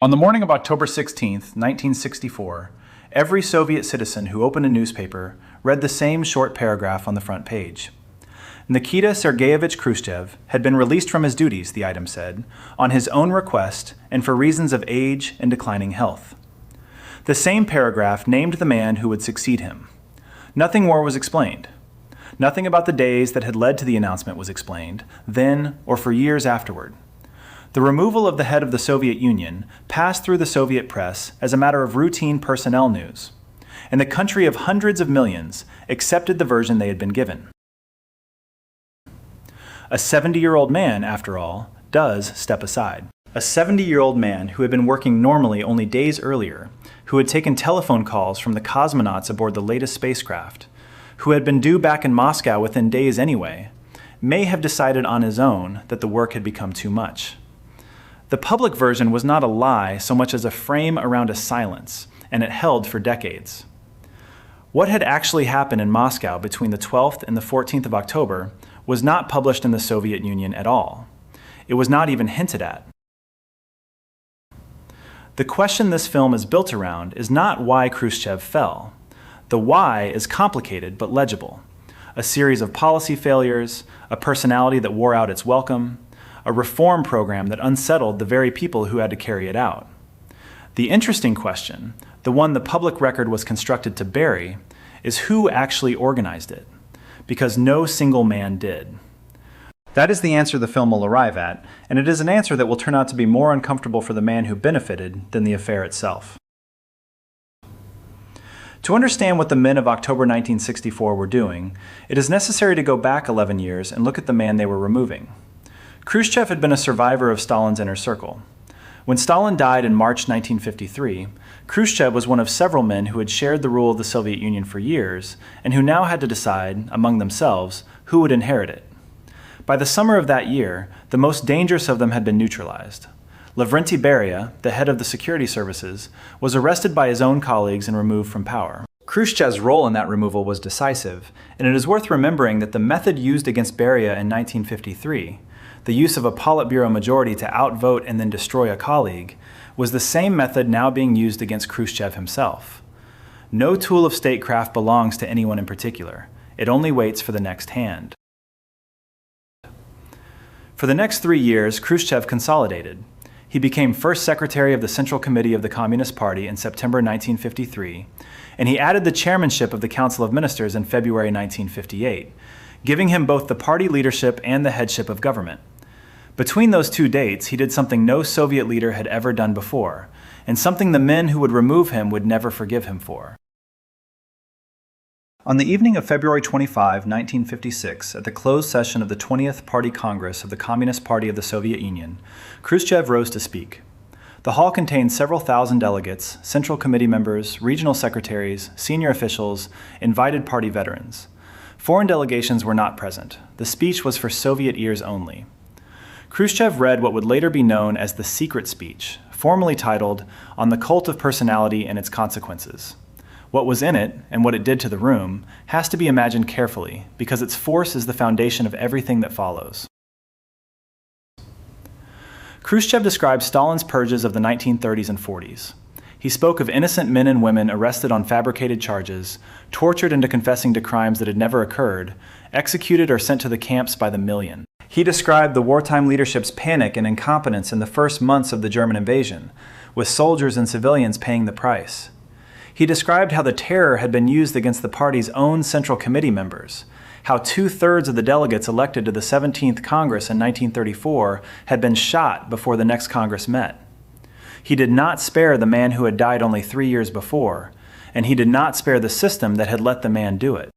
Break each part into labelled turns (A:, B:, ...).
A: On the morning of October 16, 1964, every Soviet citizen who opened a newspaper read the same short paragraph on the front page. Nikita Sergeyevich Khrushchev had been released from his duties, the item said, on his own request and for reasons of age and declining health. The same paragraph named the man who would succeed him. Nothing more was explained. Nothing about the days that had led to the announcement was explained, then or for years afterward. The removal of the head of the Soviet Union passed through the Soviet press as a matter of routine personnel news, and the country of hundreds of millions accepted the version they had been given. A 70-year-old man, after all, does step aside. A 70-year-old man who had been working normally only days earlier, who had taken telephone calls from the cosmonauts aboard the latest spacecraft, who had been due back in Moscow within days anyway, may have decided on his own that the work had become too much. The public version was not a lie so much as a frame around a silence, and it held for decades. What had actually happened in Moscow between the 12th and the 14th of October was not published in the Soviet Union at all. It was not even hinted at. The question this film is built around is not why Khrushchev fell. The why is complicated but legible. A series of policy failures, a personality that wore out its welcome, a reform program that unsettled the very people who had to carry it out. The interesting question, the one the public record was constructed to bury, is who actually organized it, because no single man did. That is the answer the film will arrive at, and it is an answer that will turn out to be more uncomfortable for the man who benefited than the affair itself. To understand what the men of October 1964 were doing, it is necessary to go back 11 years and look at the man they were removing. Khrushchev had been a survivor of Stalin's inner circle. When Stalin died in March 1953, Khrushchev was one of several men who had shared the rule of the Soviet Union for years and who now had to decide, among themselves, who would inherit it. By the summer of that year, the most dangerous of them had been neutralized. Lavrentiy Beria, the head of the security services, was arrested by his own colleagues and removed from power. Khrushchev's role in that removal was decisive, and it is worth remembering that the method used against Beria in 1953, the use of a Politburo majority to outvote and then destroy a colleague, was the same method now being used against Khrushchev himself. No tool of statecraft belongs to anyone in particular. It only waits for the next hand. For the next 3 years, Khrushchev consolidated. He became first secretary of the Central Committee of the Communist Party in September 1953, and he added the chairmanship of the Council of Ministers in February 1958, giving him both the party leadership and the headship of government. Between those two dates, he did something no Soviet leader had ever done before, and something the men who would remove him would never forgive him for. On the evening of February 25, 1956, at the closed session of the 20th Party Congress of the Communist Party of the Soviet Union, Khrushchev rose to speak. The hall contained several thousand delegates, Central Committee members, regional secretaries, senior officials, invited party veterans. Foreign delegations were not present. The speech was for Soviet ears only. Khrushchev read what would later be known as the secret speech, formally titled On the Cult of Personality and Its Consequences. What was in it, and what it did to the room, has to be imagined carefully, because its force is the foundation of everything that follows. Khrushchev described Stalin's purges of the 1930s and 40s. He spoke of innocent men and women arrested on fabricated charges, tortured into confessing to crimes that had never occurred, executed or sent to the camps by the million. He described the wartime leadership's panic and incompetence in the first months of the German invasion, with soldiers and civilians paying the price. He described how the terror had been used against the party's own Central Committee members, how 2/3 of the delegates elected to the 17th Congress in 1934 had been shot before the next Congress met. He did not spare the man who had died only 3 years before, and he did not spare the system that had let the man do it.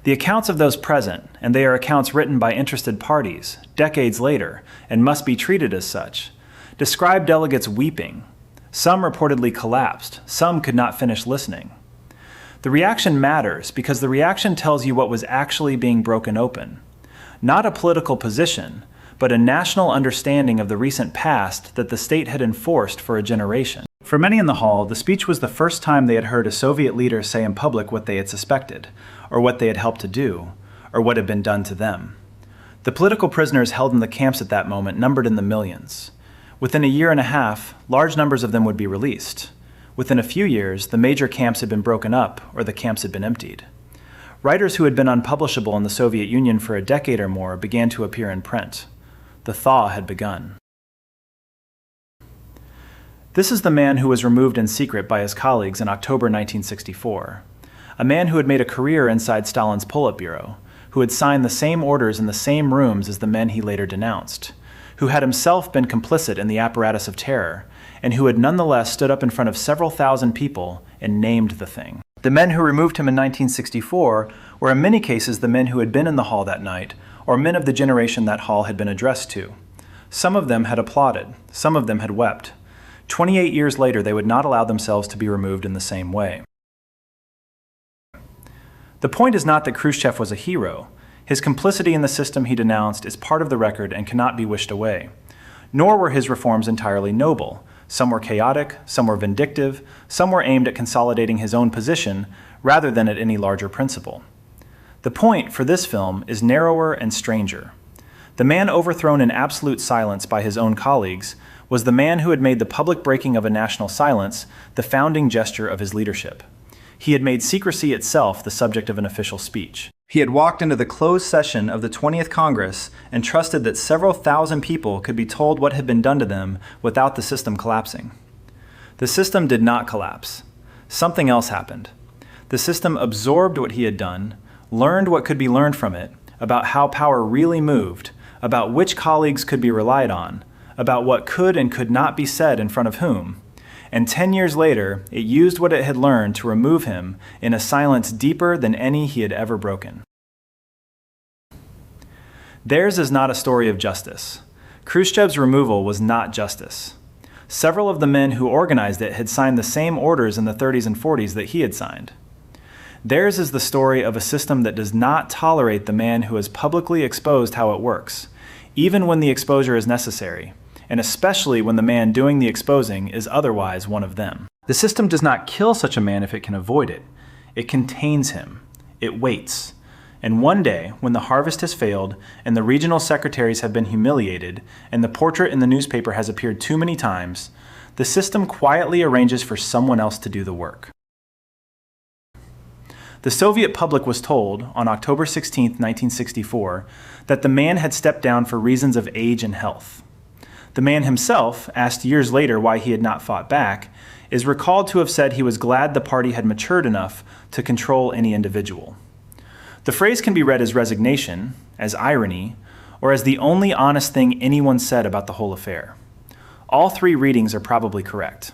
A: The accounts of those present, and they are accounts written by interested parties, decades later, and must be treated as such, describe delegates weeping. Some reportedly collapsed, some could not finish listening. The reaction matters because the reaction tells you what was actually being broken open. Not a political position, but a national understanding of the recent past that the state had enforced for a generation. For many in the hall, the speech was the first time they had heard a Soviet leader say in public what they had suspected, or what they had helped to do, or what had been done to them. The political prisoners held in the camps at that moment numbered in the millions. Within a year and a half, large numbers of them would be released. Within a few years, the major camps had been broken up or the camps had been emptied. Writers who had been unpublishable in the Soviet Union for a decade or more began to appear in print. The thaw had begun. This is the man who was removed in secret by his colleagues in October 1964. A man who had made a career inside Stalin's Politburo, who had signed the same orders in the same rooms as the men he later denounced, who had himself been complicit in the apparatus of terror, and who had nonetheless stood up in front of several thousand people and named the thing. The men who removed him in 1964 were in many cases the men who had been in the hall that night, or men of the generation that hall had been addressed to. Some of them had applauded, some of them had wept. 28 years later, they would not allow themselves to be removed in the same way. The point is not that Khrushchev was a hero. His complicity in the system he denounced is part of the record and cannot be wished away. Nor were his reforms entirely noble. Some were chaotic, some were vindictive, some were aimed at consolidating his own position rather than at any larger principle. The point for this film is narrower and stranger. The man overthrown in absolute silence by his own colleagues was the man who had made the public breaking of a national silence the founding gesture of his leadership. He had made secrecy itself the subject of an official speech. He had walked into the closed session of the 20th Congress and trusted that several thousand people could be told what had been done to them without the system collapsing. The system did not collapse. Something else happened. The system absorbed what he had done, learned what could be learned from it, about how power really moved, about which colleagues could be relied on, about what could and could not be said in front of whom, and 10 years later, it used what it had learned to remove him in a silence deeper than any he had ever broken. Theirs is not a story of justice. Khrushchev's removal was not justice. Several of the men who organized it had signed the same orders in the 30s and 40s that he had signed. Theirs is the story of a system that does not tolerate the man who has publicly exposed how it works, even when the exposure is necessary, and especially when the man doing the exposing is otherwise one of them. The system does not kill such a man if it can avoid it. It contains him. It waits. And one day, when the harvest has failed, and the regional secretaries have been humiliated, and the portrait in the newspaper has appeared too many times, the system quietly arranges for someone else to do the work. The Soviet public was told, on October 16, 1964, that the man had stepped down for reasons of age and health. The man himself, asked years later why he had not fought back, is recalled to have said he was glad the party had matured enough to control any individual. The phrase can be read as resignation, as irony, or as the only honest thing anyone said about the whole affair. All three readings are probably correct.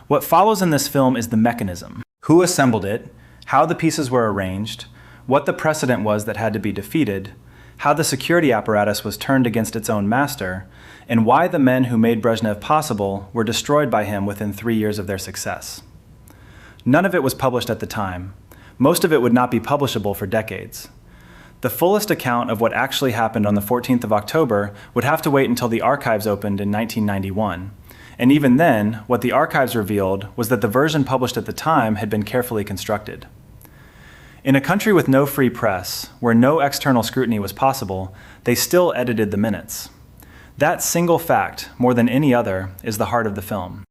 A: What follows in this film is the mechanism. Who assembled it, how the pieces were arranged, what the precedent was that had to be defeated, how the security apparatus was turned against its own master, and why the men who made Brezhnev possible were destroyed by him within 3 years of their success. None of it was published at the time. Most of it would not be publishable for decades. The fullest account of what actually happened on the 14th of October would have to wait until the archives opened in 1991. And even then, what the archives revealed was that the version published at the time had been carefully constructed. In a country with no free press, where no external scrutiny was possible, they still edited the minutes. That single fact, more than any other, is the heart of the film.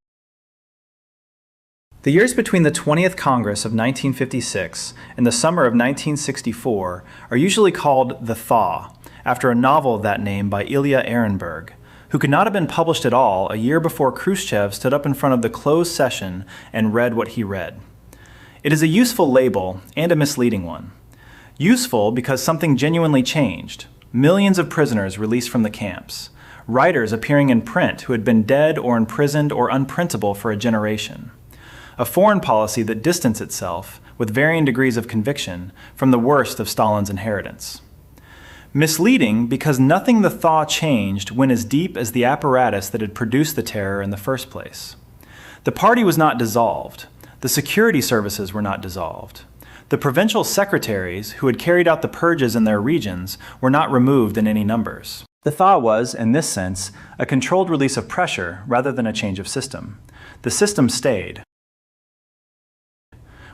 A: The years between the 20th Congress of 1956 and the summer of 1964 are usually called the Thaw, after a novel of that name by Ilya Ehrenberg, who could not have been published at all a year before Khrushchev stood up in front of the closed session and read what he read. It is a useful label and a misleading one. Useful because something genuinely changed. Millions of prisoners released from the camps. Writers appearing in print who had been dead or imprisoned or unprintable for a generation. A foreign policy that distanced itself, with varying degrees of conviction, from the worst of Stalin's inheritance. Misleading because nothing the thaw changed went as deep as the apparatus that had produced the terror in the first place. The party was not dissolved. The security services were not dissolved. The provincial secretaries, who had carried out the purges in their regions, were not removed in any numbers. The thaw was, in this sense, a controlled release of pressure rather than a change of system. The system stayed.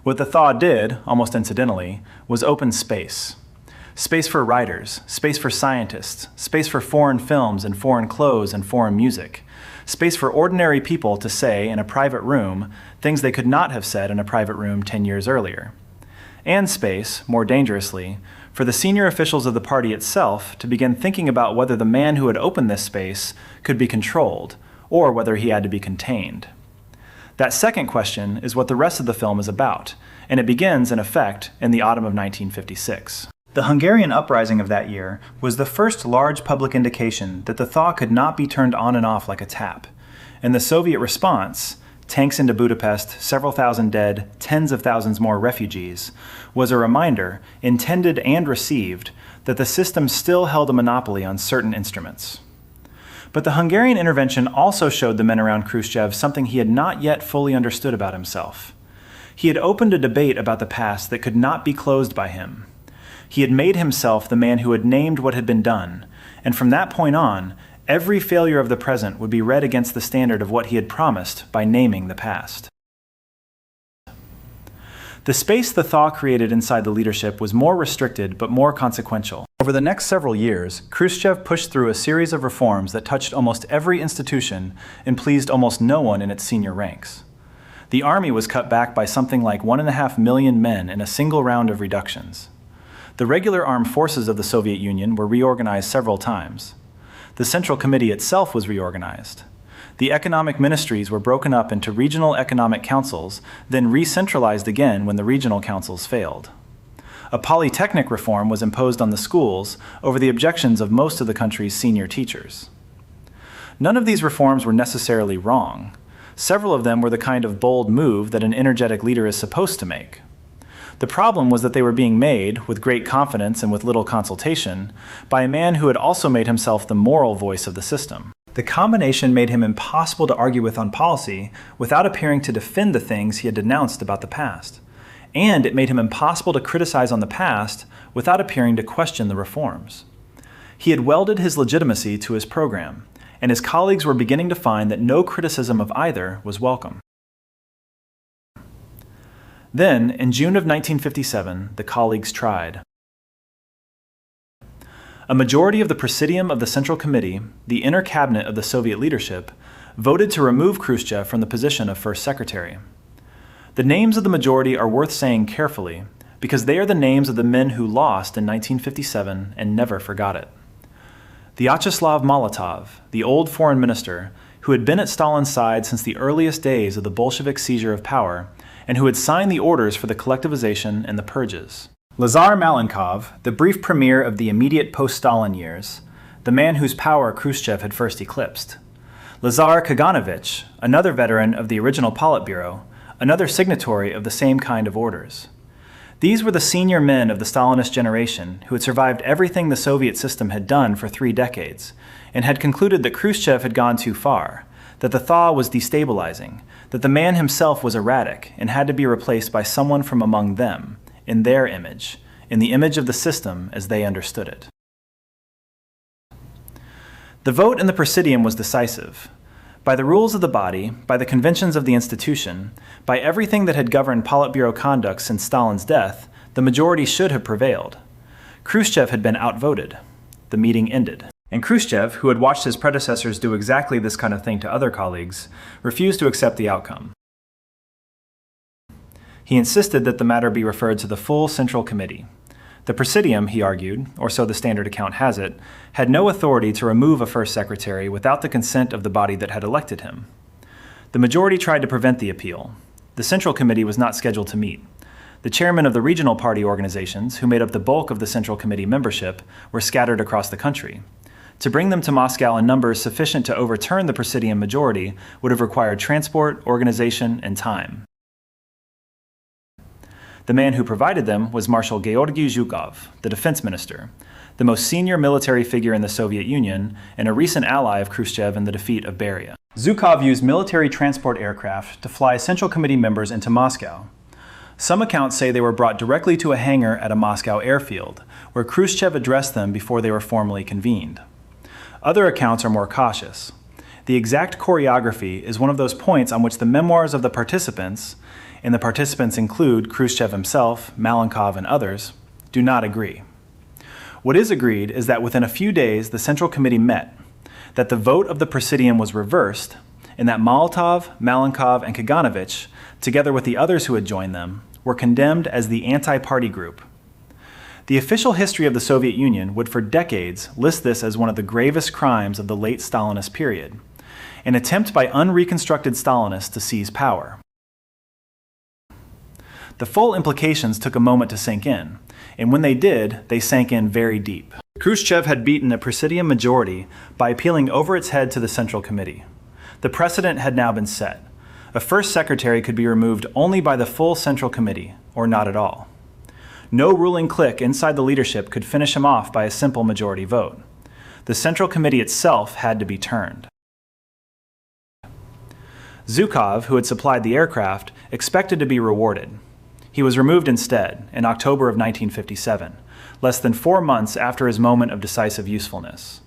A: What the thaw did, almost incidentally, was open space. Space for writers, space for scientists, space for foreign films and foreign clothes and foreign music, space for ordinary people to say in a private room things they could not have said in a private room 10 years earlier. And space, more dangerously, for the senior officials of the party itself to begin thinking about whether the man who had opened this space could be controlled, or whether he had to be contained. That second question is what the rest of the film is about, and it begins, in effect, in the autumn of 1956. The Hungarian uprising of that year was the first large public indication that the thaw could not be turned on and off like a tap, and the Soviet response, tanks into Budapest, several thousand dead, tens of thousands more refugees, was a reminder, intended and received, that the system still held a monopoly on certain instruments. But the Hungarian intervention also showed the men around Khrushchev something he had not yet fully understood about himself. He had opened a debate about the past that could not be closed by him. He had made himself the man who had named what had been done, and from that point on, every failure of the present would be read against the standard of what he had promised by naming the past. The space the thaw created inside the leadership was more restricted but more consequential. Over the next several years, Khrushchev pushed through a series of reforms that touched almost every institution and pleased almost no one in its senior ranks. The army was cut back by something like 1.5 million men in a single round of reductions. The regular armed forces of the Soviet Union were reorganized several times. The Central Committee itself was reorganized. The economic ministries were broken up into regional economic councils, then re-centralized again when the regional councils failed. A polytechnic reform was imposed on the schools over the objections of most of the country's senior teachers. None of these reforms were necessarily wrong. Several of them were the kind of bold move that an energetic leader is supposed to make. The problem was that they were being made, with great confidence and with little consultation, by a man who had also made himself the moral voice of the system. The combination made him impossible to argue with on policy without appearing to defend the things he had denounced about the past. And it made him impossible to criticize on the past without appearing to question the reforms. He had welded his legitimacy to his program, and his colleagues were beginning to find that no criticism of either was welcome. Then, in June of 1957, the colleagues tried. A majority of the Presidium of the Central Committee, the inner cabinet of the Soviet leadership, voted to remove Khrushchev from the position of First Secretary. The names of the majority are worth saying carefully, because they are the names of the men who lost in 1957 and never forgot it. Vyacheslav Molotov, the old foreign minister, who had been at Stalin's side since the earliest days of the Bolshevik seizure of power, and who had signed the orders for the collectivization and the purges. Lazar Malenkov, the brief premier of the immediate post-Stalin years, the man whose power Khrushchev had first eclipsed. Lazar Kaganovich, another veteran of the original Politburo, another signatory of the same kind of orders. These were the senior men of the Stalinist generation who had survived everything the Soviet system had done for 3 decades, and had concluded that Khrushchev had gone too far, that the thaw was destabilizing, that the man himself was erratic and had to be replaced by someone from among them, in their image, in the image of the system as they understood it. The vote in the Presidium was decisive. By the rules of the body, by the conventions of the institution, by everything that had governed Politburo conduct since Stalin's death, the majority should have prevailed. Khrushchev had been outvoted. The meeting ended. And Khrushchev, who had watched his predecessors do exactly this kind of thing to other colleagues, refused to accept the outcome. He insisted that the matter be referred to the full Central Committee. The Presidium, he argued, or so the standard account has it, had no authority to remove a first secretary without the consent of the body that had elected him. The majority tried to prevent the appeal. The Central Committee was not scheduled to meet. The chairmen of the regional party organizations, who made up the bulk of the Central Committee membership, were scattered across the country. To bring them to Moscow in numbers sufficient to overturn the Presidium majority would have required transport, organization, and time. The man who provided them was Marshal Georgy Zhukov, the defense minister, the most senior military figure in the Soviet Union and a recent ally of Khrushchev in the defeat of Beria. Zhukov used military transport aircraft to fly Central Committee members into Moscow. Some accounts say they were brought directly to a hangar at a Moscow airfield, where Khrushchev addressed them before they were formally convened. Other accounts are more cautious. The exact choreography is one of those points on which the memoirs of the participants, and the participants include Khrushchev himself, Malenkov, and others, do not agree. What is agreed is that within a few days the Central Committee met, that the vote of the Presidium was reversed, and that Molotov, Malenkov, and Kaganovich, together with the others who had joined them, were condemned as the anti-party group. The official history of the Soviet Union would for decades list this as one of the gravest crimes of the late Stalinist period, an attempt by unreconstructed Stalinists to seize power. The full implications took a moment to sink in, and when they did, they sank in very deep. Khrushchev had beaten a Presidium majority by appealing over its head to the Central Committee. The precedent had now been set. A first secretary could be removed only by the full Central Committee, or not at all. No ruling clique inside the leadership could finish him off by a simple majority vote. The Central Committee itself had to be turned. Zhukov, who had supplied the aircraft, expected to be rewarded. He was removed instead, in October of 1957, less than 4 months after his moment of decisive usefulness.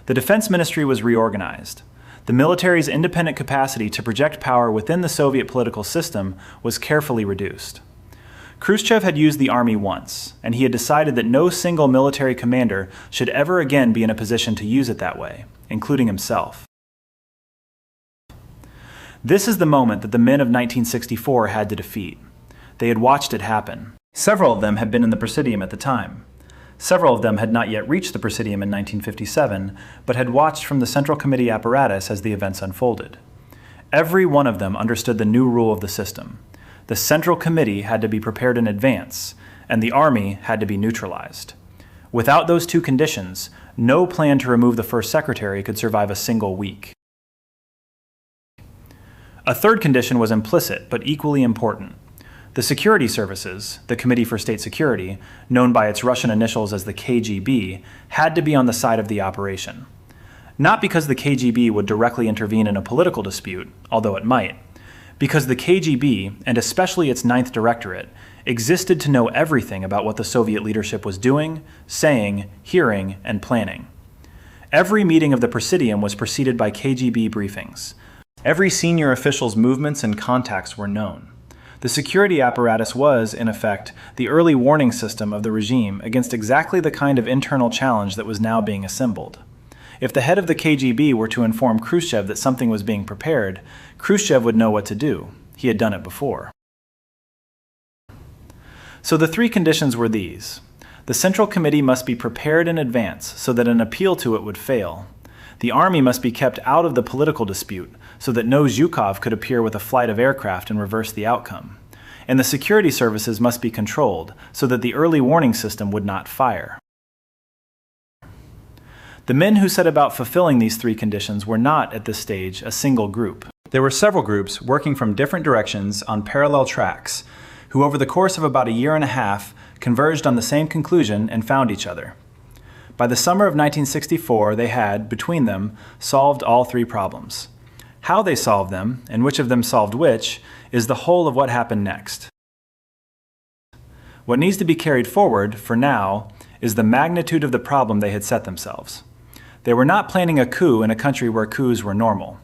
A: The Defense Ministry was reorganized. The military's independent capacity to project power within the Soviet political system was carefully reduced. Khrushchev had used the army once, and he had decided that no single military commander should ever again be in a position to use it that way, including himself. This is the moment that the men of 1964 had to defeat. They had watched it happen. Several of them had been in the Presidium at the time. Several of them had not yet reached the Presidium in 1957, but had watched from the Central Committee apparatus as the events unfolded. Every one of them understood the new rule of the system. The Central Committee had to be prepared in advance, and the army had to be neutralized. Without those two conditions, no plan to remove the first secretary could survive a single week. A third condition was implicit, but equally important. The security services, the Committee for State Security, known by its Russian initials as the KGB, had to be on the side of the operation. Not because the KGB would directly intervene in a political dispute, although it might, because the KGB, and especially its Ninth Directorate, existed to know everything about what the Soviet leadership was doing, saying, hearing, and planning. Every meeting of the Presidium was preceded by KGB briefings. Every senior official's movements and contacts were known. The security apparatus was, in effect, the early warning system of the regime against exactly the kind of internal challenge that was now being assembled. If the head of the KGB were to inform Khrushchev that something was being prepared, Khrushchev would know what to do. He had done it before. So the three conditions were these. The Central Committee must be prepared in advance so that an appeal to it would fail. The army must be kept out of the political dispute so that no Zhukov could appear with a flight of aircraft and reverse the outcome. And the security services must be controlled so that the early warning system would not fire. The men who set about fulfilling these three conditions were not, at this stage, a single group. There were several groups working from different directions on parallel tracks, who over the course of about a year and a half converged on the same conclusion and found each other. By the summer of 1964, they had, between them, solved all three problems. How they solved them, and which of them solved which, is the whole of what happened next. What needs to be carried forward, for now, is the magnitude of the problem they had set themselves. They were not planning a coup in a country where coups were normal.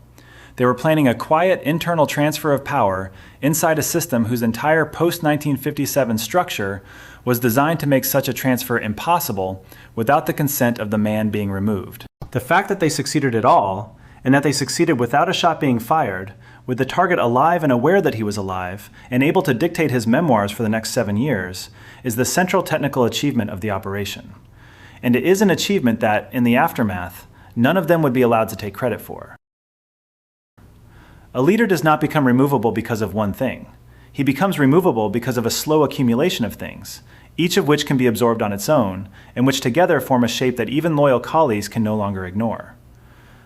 A: They were planning a quiet internal transfer of power inside a system whose entire post-1957 structure was designed to make such a transfer impossible without the consent of the man being removed. The fact that they succeeded at all, and that they succeeded without a shot being fired, with the target alive and aware that he was alive, and able to dictate his memoirs for the next 7 years, is the central technical achievement of the operation. And it is an achievement that, in the aftermath, none of them would be allowed to take credit for. A leader does not become removable because of one thing. He becomes removable because of a slow accumulation of things, each of which can be absorbed on its own, and which together form a shape that even loyal colleagues can no longer ignore.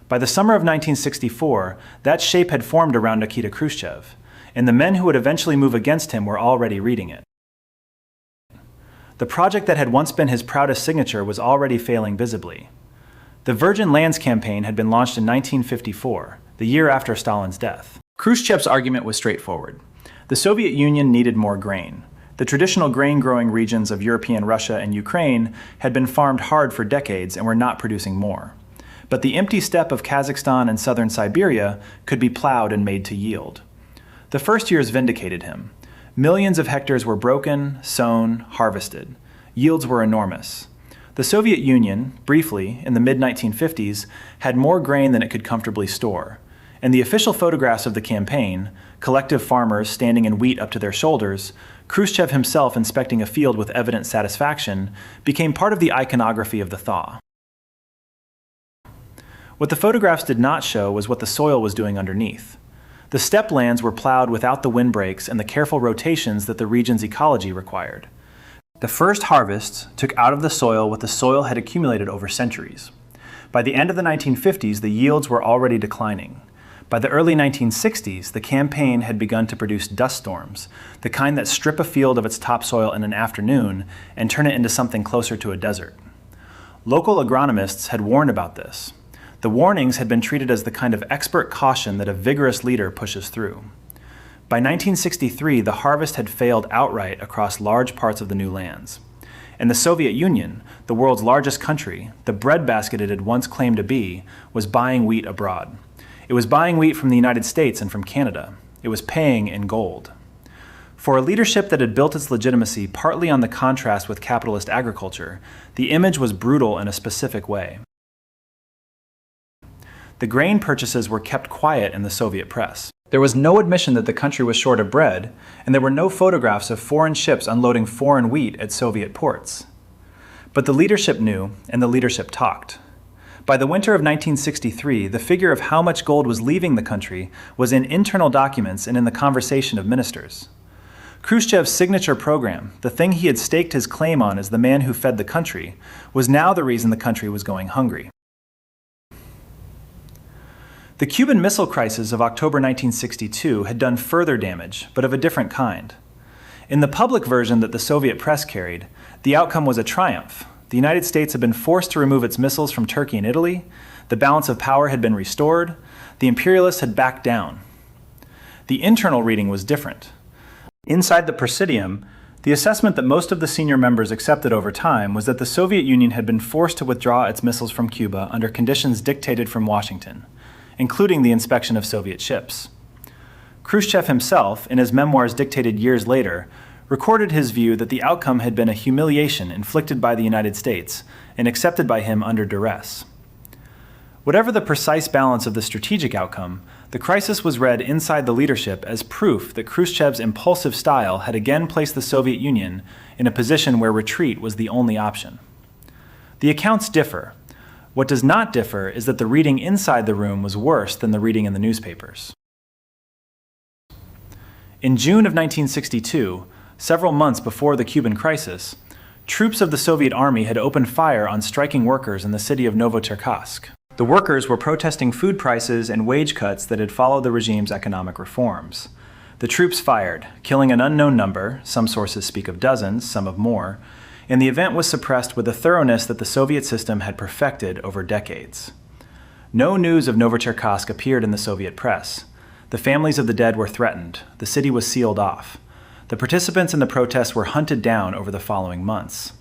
A: By the summer of 1964, that shape had formed around Nikita Khrushchev, and the men who would eventually move against him were already reading it. The project that had once been his proudest signature was already failing visibly. The Virgin Lands campaign had been launched in 1954, the year after Stalin's death. Khrushchev's argument was straightforward. The Soviet Union needed more grain. The traditional grain-growing regions of European Russia and Ukraine had been farmed hard for decades and were not producing more. But the empty steppe of Kazakhstan and southern Siberia could be plowed and made to yield. The first years vindicated him. Millions of hectares were broken, sown, harvested. Yields were enormous. The Soviet Union, briefly, in the mid-1950s, had more grain than it could comfortably store, and the official photographs of the campaign, collective farmers standing in wheat up to their shoulders, Khrushchev himself inspecting a field with evident satisfaction, became part of the iconography of the thaw. What the photographs did not show was what the soil was doing underneath. The steppe lands were plowed without the windbreaks and the careful rotations that the region's ecology required. The first harvests took out of the soil what the soil had accumulated over centuries. By the end of the 1950s, the yields were already declining. By the early 1960s, the campaign had begun to produce dust storms, the kind that strip a field of its topsoil in an afternoon and turn it into something closer to a desert. Local agronomists had warned about this. The warnings had been treated as the kind of expert caution that a vigorous leader pushes through. By 1963, the harvest had failed outright across large parts of the new lands. And the Soviet Union, the world's largest country, the breadbasket it had once claimed to be, was buying wheat abroad. It was buying wheat from the United States and from Canada. It was paying in gold. For a leadership that had built its legitimacy partly on the contrast with capitalist agriculture, the image was brutal in a specific way. The grain purchases were kept quiet in the Soviet press. There was no admission that the country was short of bread, and there were no photographs of foreign ships unloading foreign wheat at Soviet ports. But the leadership knew, and the leadership talked. By the winter of 1963, the figure of how much gold was leaving the country was in internal documents and in the conversation of ministers. Khrushchev's signature program, the thing he had staked his claim on as the man who fed the country, was now the reason the country was going hungry. The Cuban Missile Crisis of October 1962 had done further damage, but of a different kind. In the public version that the Soviet press carried, the outcome was a triumph. The United States had been forced to remove its missiles from Turkey and Italy, the balance of power had been restored, the imperialists had backed down. The internal reading was different. Inside the Presidium, the assessment that most of the senior members accepted over time was that the Soviet Union had been forced to withdraw its missiles from Cuba under conditions dictated from Washington, including the inspection of Soviet ships. Khrushchev himself, in his memoirs dictated years later, recorded his view that the outcome had been a humiliation inflicted by the United States and accepted by him under duress. Whatever the precise balance of the strategic outcome, the crisis was read inside the leadership as proof that Khrushchev's impulsive style had again placed the Soviet Union in a position where retreat was the only option. The accounts differ. What does not differ is that the reading inside the room was worse than the reading in the newspapers. In June of 1962, several months before the Cuban crisis, troops of the Soviet army had opened fire on striking workers in the city of Novocherkassk. The workers were protesting food prices and wage cuts that had followed the regime's economic reforms. The troops fired, killing an unknown number, some sources speak of dozens, some of more, and the event was suppressed with a thoroughness that the Soviet system had perfected over decades. No news of Novocherkassk appeared in the Soviet press. The families of the dead were threatened. The city was sealed off. The participants in the protests were hunted down over the following months.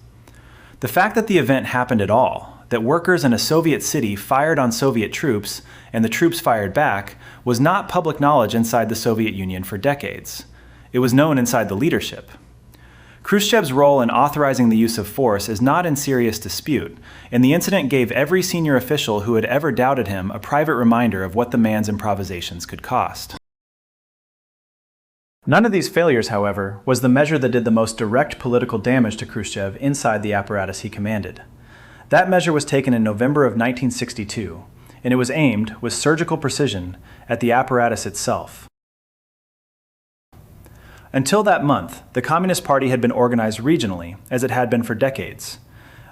A: The fact that the event happened at all, that workers in a Soviet city fired on Soviet troops and the troops fired back, was not public knowledge inside the Soviet Union for decades. It was known inside the leadership. Khrushchev's role in authorizing the use of force is not in serious dispute, and the incident gave every senior official who had ever doubted him a private reminder of what the man's improvisations could cost. None of these failures, however, was the measure that did the most direct political damage to Khrushchev inside the apparatus he commanded. That measure was taken in November of 1962, and it was aimed, with surgical precision, at the apparatus itself. Until that month, the Communist Party had been organized regionally, as it had been for decades.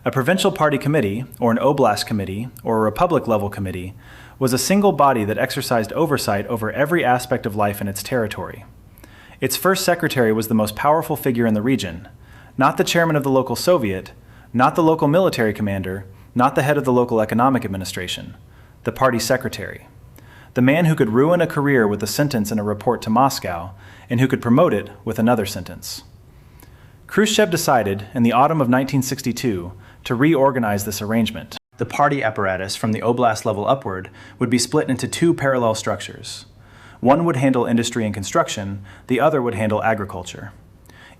A: A provincial party committee, or an oblast committee, or a republic-level committee, was a single body that exercised oversight over every aspect of life in its territory. Its first secretary was the most powerful figure in the region, not the chairman of the local Soviet, not the local military commander, not the head of the local economic administration, the party secretary. The man who could ruin a career with a sentence in a report to Moscow, and who could promote it with another sentence. Khrushchev decided, in the autumn of 1962, to reorganize this arrangement. The party apparatus from the oblast level upward would be split into two parallel structures. One would handle industry and construction, the other would handle agriculture.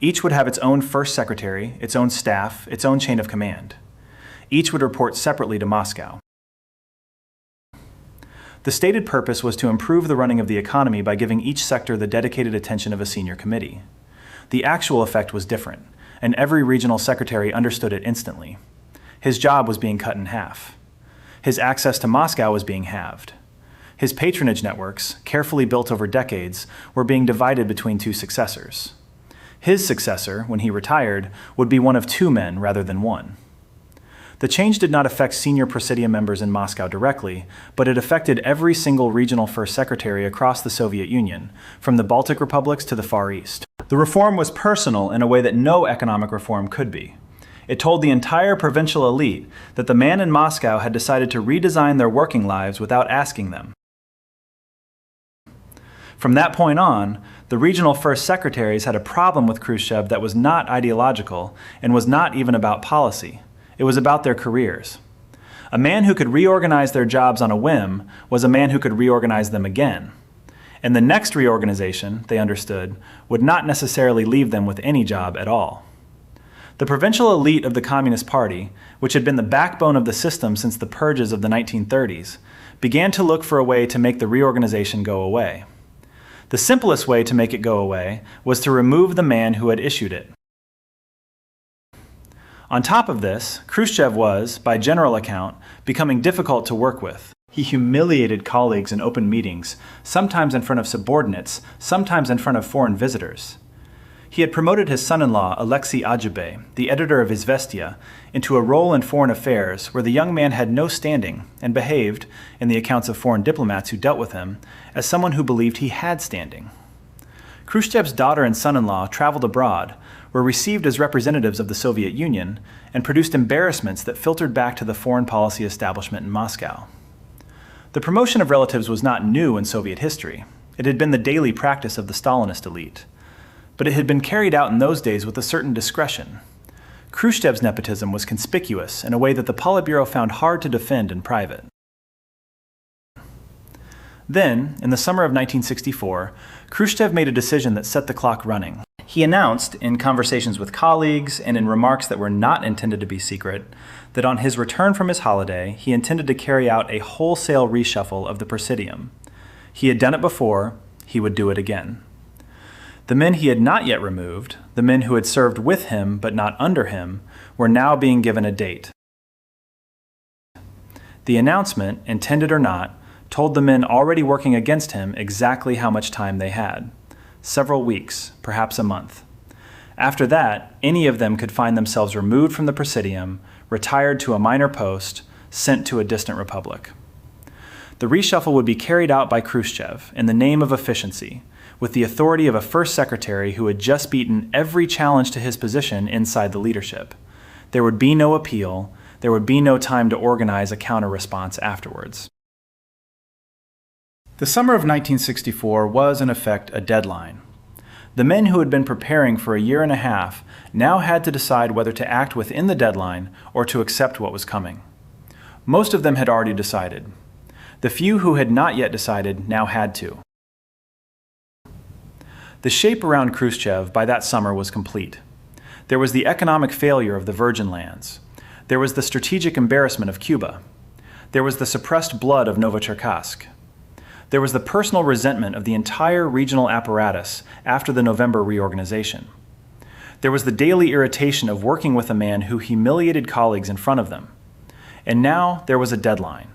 A: Each would have its own first secretary, its own staff, its own chain of command. Each would report separately to Moscow. The stated purpose was to improve the running of the economy by giving each sector the dedicated attention of a senior committee. The actual effect was different, and every regional secretary understood it instantly. His job was being cut in half. His access to Moscow was being halved. His patronage networks, carefully built over decades, were being divided between two successors. His successor, when he retired, would be one of two men rather than one. The change did not affect senior Presidium members in Moscow directly, but it affected every single regional first secretary across the Soviet Union, from the Baltic republics to the Far East. The reform was personal in a way that no economic reform could be. It told the entire provincial elite that the man in Moscow had decided to redesign their working lives without asking them. From that point on, the regional first secretaries had a problem with Khrushchev that was not ideological and was not even about policy. It was about their careers. A man who could reorganize their jobs on a whim was a man who could reorganize them again. And the next reorganization, they understood, would not necessarily leave them with any job at all. The provincial elite of the Communist Party, which had been the backbone of the system since the purges of the 1930s, began to look for a way to make the reorganization go away. The simplest way to make it go away was to remove the man who had issued it. On top of this, Khrushchev was, by general account, becoming difficult to work with. He humiliated colleagues in open meetings, sometimes in front of subordinates, sometimes in front of foreign visitors. He had promoted his son-in-law, Alexei Adjube, the editor of Izvestia, into a role in foreign affairs where the young man had no standing and behaved, in the accounts of foreign diplomats who dealt with him, as someone who believed he had standing. Khrushchev's daughter and son-in-law traveled abroad, were received as representatives of the Soviet Union, and produced embarrassments that filtered back to the foreign policy establishment in Moscow. The promotion of relatives was not new in Soviet history. It had been the daily practice of the Stalinist elite. But it had been carried out in those days with a certain discretion. Khrushchev's nepotism was conspicuous in a way that the Politburo found hard to defend in private. Then, in the summer of 1964, Khrushchev made a decision that set the clock running. He announced, in conversations with colleagues and in remarks that were not intended to be secret, that on his return from his holiday, he intended to carry out a wholesale reshuffle of the Presidium. He had done it before, he would do it again. The men he had not yet removed, the men who had served with him but not under him, were now being given a date. The announcement, intended or not, told the men already working against him exactly how much time they had. Several weeks, perhaps a month. After that, any of them could find themselves removed from the Presidium, retired to a minor post, sent to a distant republic. The reshuffle would be carried out by Khrushchev in the name of efficiency, with the authority of a first secretary who had just beaten every challenge to his position inside the leadership. There would be no appeal, there would be no time to organize a counter-response afterwards. The summer of 1964 was, in effect, a deadline. The men who had been preparing for a year and a half now had to decide whether to act within the deadline or to accept what was coming. Most of them had already decided. The few who had not yet decided now had to. The shape around Khrushchev by that summer was complete. There was the economic failure of the Virgin Lands. There was the strategic embarrassment of Cuba. There was the suppressed blood of Novocherkassk. There was the personal resentment of the entire regional apparatus after the November reorganization. There was the daily irritation of working with a man who humiliated colleagues in front of them. And now there was a deadline.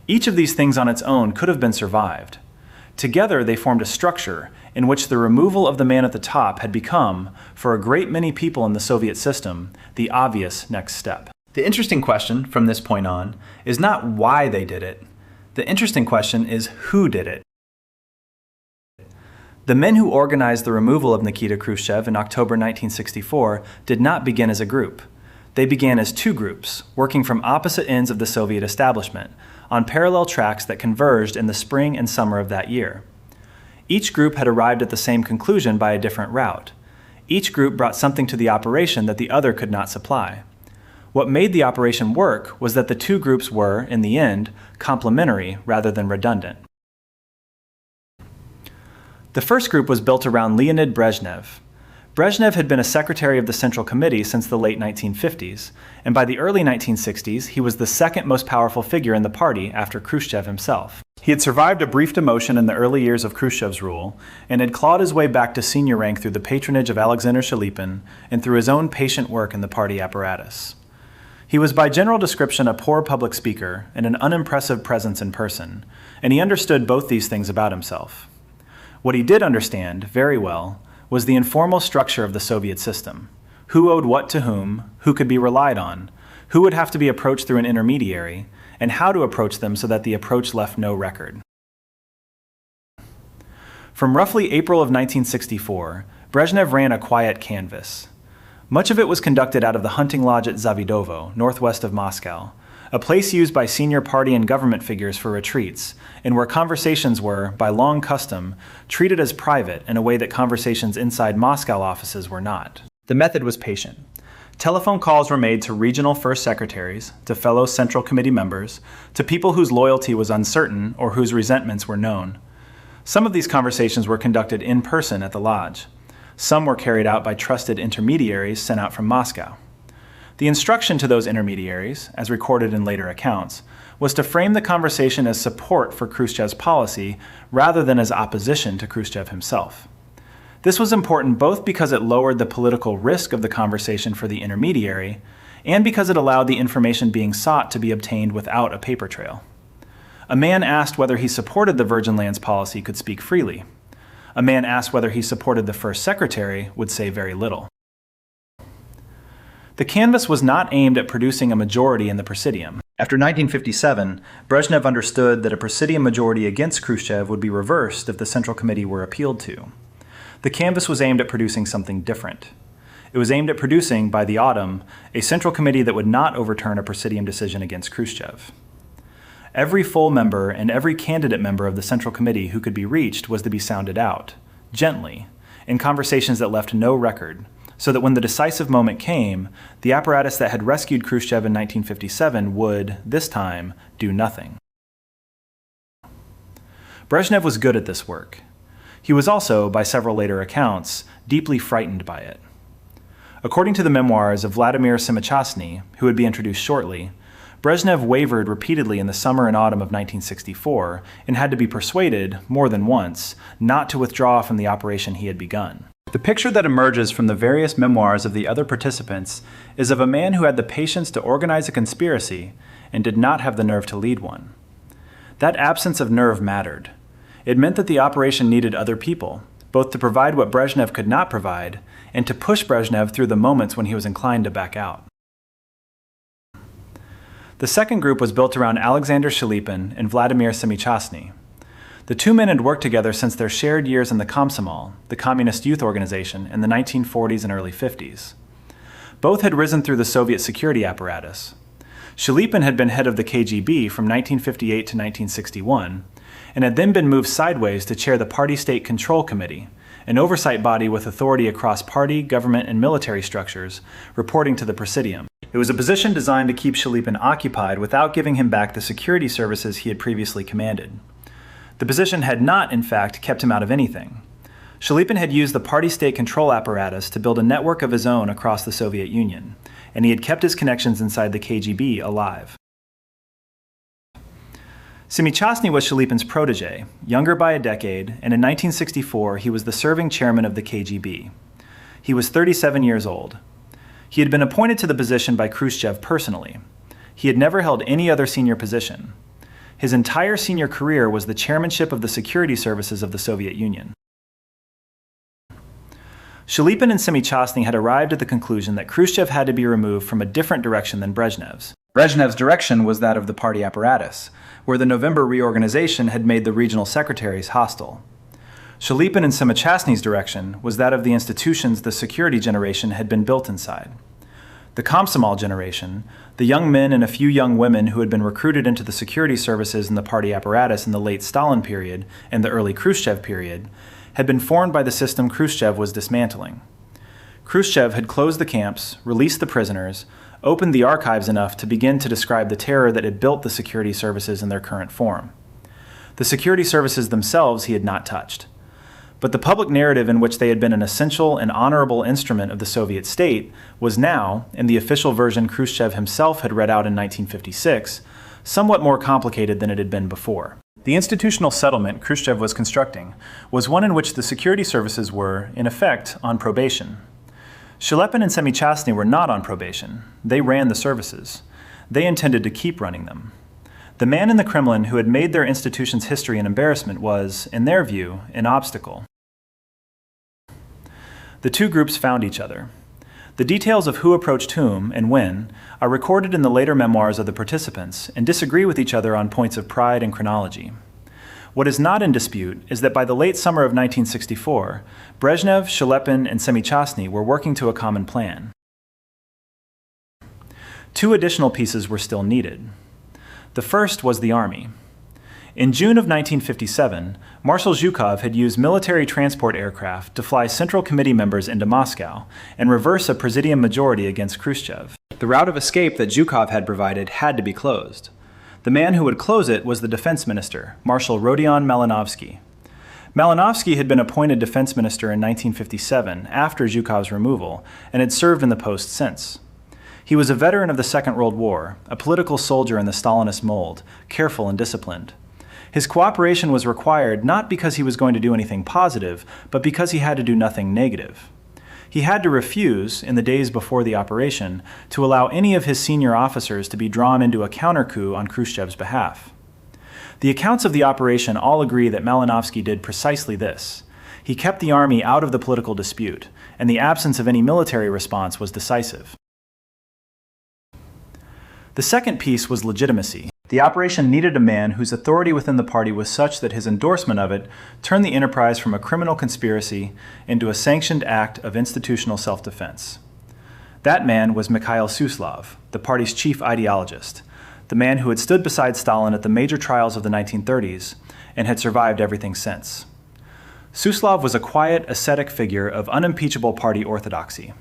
A: Each of these things on its own could have been survived. Together they formed a structure in which the removal of the man at the top had become, for a great many people in the Soviet system, the obvious next step. The interesting question from this point on is not why they did it. The interesting question is who did it. The men who organized the removal of Nikita Khrushchev in October 1964 did not begin as a group. They began as two groups, working from opposite ends of the Soviet establishment, on parallel tracks that converged in the spring and summer of that year. Each group had arrived at the same conclusion by a different route. Each group brought something to the operation that the other could not supply. What made the operation work was that the two groups were, in the end, complementary rather than redundant. The first group was built around Leonid Brezhnev. Brezhnev had been a secretary of the Central Committee since the late 1950s, and by the early 1960s, he was the second most powerful figure in the party after Khrushchev himself. He had survived a brief demotion in the early years of Khrushchev's rule, and had clawed his way back to senior rank through the patronage of Alexander Shilipin and through his own patient work in the party apparatus. He was by general description a poor public speaker and an unimpressive presence in person, and he understood both these things about himself. What he did understand, very well, was the informal structure of the Soviet system. Who owed what to whom, who could be relied on, who would have to be approached through an intermediary, and how to approach them so that the approach left no record. From roughly April of 1964, Brezhnev ran a quiet canvass. Much of it was conducted out of the hunting lodge at Zavidovo, northwest of Moscow, a place used by senior party and government figures for retreats, and where conversations were, by long custom, treated as private in a way that conversations inside Moscow offices were not. The method was patient. Telephone calls were made to regional first secretaries, to fellow Central Committee members, to people whose loyalty was uncertain or whose resentments were known. Some of these conversations were conducted in person at the lodge. Some were carried out by trusted intermediaries sent out from Moscow. The instruction to those intermediaries, as recorded in later accounts, was to frame the conversation as support for Khrushchev's policy rather than as opposition to Khrushchev himself. This was important both because it lowered the political risk of the conversation for the intermediary and because it allowed the information being sought to be obtained without a paper trail. A man asked whether he supported the Virgin Lands policy could speak freely. A man asked whether he supported the first secretary would say very little. The canvass was not aimed at producing a majority in the Presidium. After 1957, Brezhnev understood that a Presidium majority against Khrushchev would be reversed if the Central Committee were appealed to. The canvass was aimed at producing something different. It was aimed at producing, by the autumn, a Central Committee that would not overturn a Presidium decision against Khrushchev. Every full member and every candidate member of the Central Committee who could be reached was to be sounded out, gently, in conversations that left no record, so that when the decisive moment came, the apparatus that had rescued Khrushchev in 1957 would, this time, do nothing. Brezhnev was good at this work. He was also, by several later accounts, deeply frightened by it. According to the memoirs of Vladimir Simichastny, who would be introduced shortly, Brezhnev wavered repeatedly in the summer and autumn of 1964 and had to be persuaded, more than once, not to withdraw from the operation he had begun. The picture that emerges from the various memoirs of the other participants is of a man who had the patience to organize a conspiracy and did not have the nerve to lead one. That absence of nerve mattered. It meant that the operation needed other people, both to provide what Brezhnev could not provide and to push Brezhnev through the moments when he was inclined to back out. The second group was built around Alexander Shilipin and Vladimir Simichastny. The two men had worked together since their shared years in the Komsomol, the communist youth organization, in the 1940s and early 50s. Both had risen through the Soviet security apparatus. Shilipin had been head of the KGB from 1958 to 1961, and had then been moved sideways to chair the Party State Control Committee, an oversight body with authority across party, government, and military structures, reporting to the Presidium. It was a position designed to keep Shilipin occupied without giving him back the security services he had previously commanded. The position had not, in fact, kept him out of anything. Shilipin had used the party state control apparatus to build a network of his own across the Soviet Union, and he had kept his connections inside the KGB alive. Simichastny was Shilipin's protege, younger by a decade, and in 1964 he was the serving chairman of the KGB. He was 37 years old. He had been appointed to the position by Khrushchev personally. He had never held any other senior position. His entire senior career was the chairmanship of the security services of the Soviet Union. Shilipin and Simichastny had arrived at the conclusion that Khrushchev had to be removed from a different direction than Brezhnev's. Brezhnev's direction was that of the party apparatus, where the November reorganization had made the regional secretaries hostile. Shilipin and Simichastny's direction was that of the institutions the security generation had been built inside. The Komsomol generation, the young men and a few young women who had been recruited into the security services in the party apparatus in the late Stalin period and the early Khrushchev period, had been formed by the system Khrushchev was dismantling. Khrushchev had closed the camps, released the prisoners, opened the archives enough to begin to describe the terror that had built the security services in their current form. The security services themselves he had not touched. But the public narrative in which they had been an essential and honorable instrument of the Soviet state was now, in the official version Khrushchev himself had read out in 1956, somewhat more complicated than it had been before. The institutional settlement Khrushchev was constructing was one in which the security services were, in effect, on probation. Shelepin and Semichastny were not on probation. They ran the services. They intended to keep running them. The man in the Kremlin who had made their institution's history an embarrassment was, in their view, an obstacle. The two groups found each other. The details of who approached whom and when are recorded in the later memoirs of the participants and disagree with each other on points of pride and chronology. What is not in dispute is that by the late summer of 1964, Brezhnev, Shelepin, and Semichastny were working to a common plan. Two additional pieces were still needed. The first was the army. In June of 1957, Marshal Zhukov had used military transport aircraft to fly Central Committee members into Moscow and reverse a Presidium majority against Khrushchev. The route of escape that Zhukov had provided had to be closed. The man who would close it was the defense minister, Marshal Rodion Malinovsky. Malinovsky had been appointed defense minister in 1957 after Zhukov's removal and had served in the post since. He was a veteran of the Second World War, a political soldier in the Stalinist mold, careful and disciplined. His cooperation was required not because he was going to do anything positive, but because he had to do nothing negative. He had to refuse, in the days before the operation, to allow any of his senior officers to be drawn into a counter-coup on Khrushchev's behalf. The accounts of the operation all agree that Malinovsky did precisely this. He kept the army out of the political dispute, and the absence of any military response was decisive. The second piece was legitimacy. The operation needed a man whose authority within the party was such that his endorsement of it turned the enterprise from a criminal conspiracy into a sanctioned act of institutional self-defense. That man was Mikhail Suslov, the party's chief ideologist, the man who had stood beside Stalin at the major trials of the 1930s and had survived everything since. Suslov was a quiet, ascetic figure of unimpeachable party orthodoxy.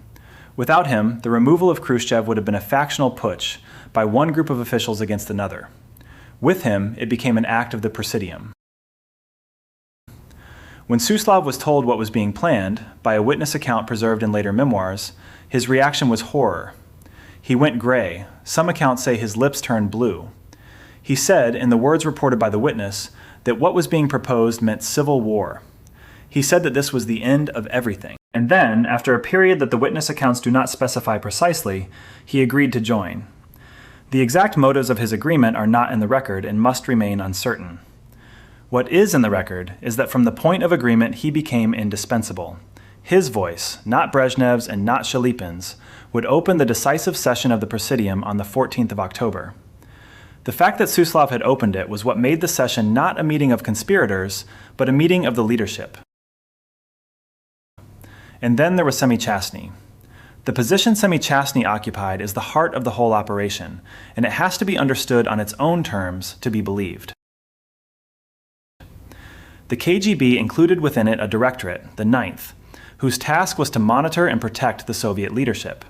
A: Without him, the removal of Khrushchev would have been a factional putsch by one group of officials against another. With him, it became an act of the Presidium. When Suslov was told what was being planned, by a witness account preserved in later memoirs, his reaction was horror. He went gray. Some accounts say his lips turned blue. He said, in the words reported by the witness, that what was being proposed meant civil war. He said that this was the end of everything. And then, after a period that the witness accounts do not specify precisely, he agreed to join. The exact motives of his agreement are not in the record and must remain uncertain. What is in the record is that from the point of agreement he became indispensable. His voice, not Brezhnev's and not Shelepin's, would open the decisive session of the Presidium on the 14th of October. The fact that Suslov had opened it was what made the session not a meeting of conspirators, but a meeting of the leadership. And then there was Semichastny. The position Semichastny occupied is the heart of the whole operation, and it has to be understood on its own terms to be believed. The KGB included within it a directorate, the Ninth, whose task was to monitor and protect the Soviet leadership.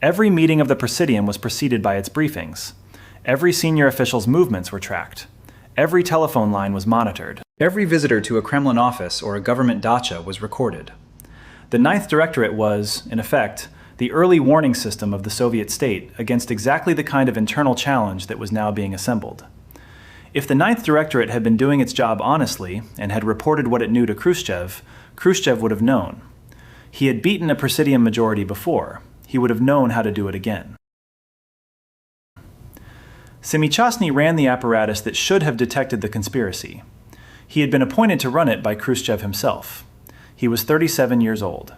A: Every meeting of the Presidium was preceded by its briefings. Every senior official's movements were tracked. Every telephone line was monitored. Every visitor to a Kremlin office or a government dacha was recorded. The Ninth Directorate was, in effect, the early warning system of the Soviet state against exactly the kind of internal challenge that was now being assembled. If the Ninth Directorate had been doing its job honestly and had reported what it knew to Khrushchev, Khrushchev would have known. He had beaten a Presidium majority before. He would have known how to do it again. Semichastny ran the apparatus that should have detected the conspiracy. He had been appointed to run it by Khrushchev himself. He was 37 years old.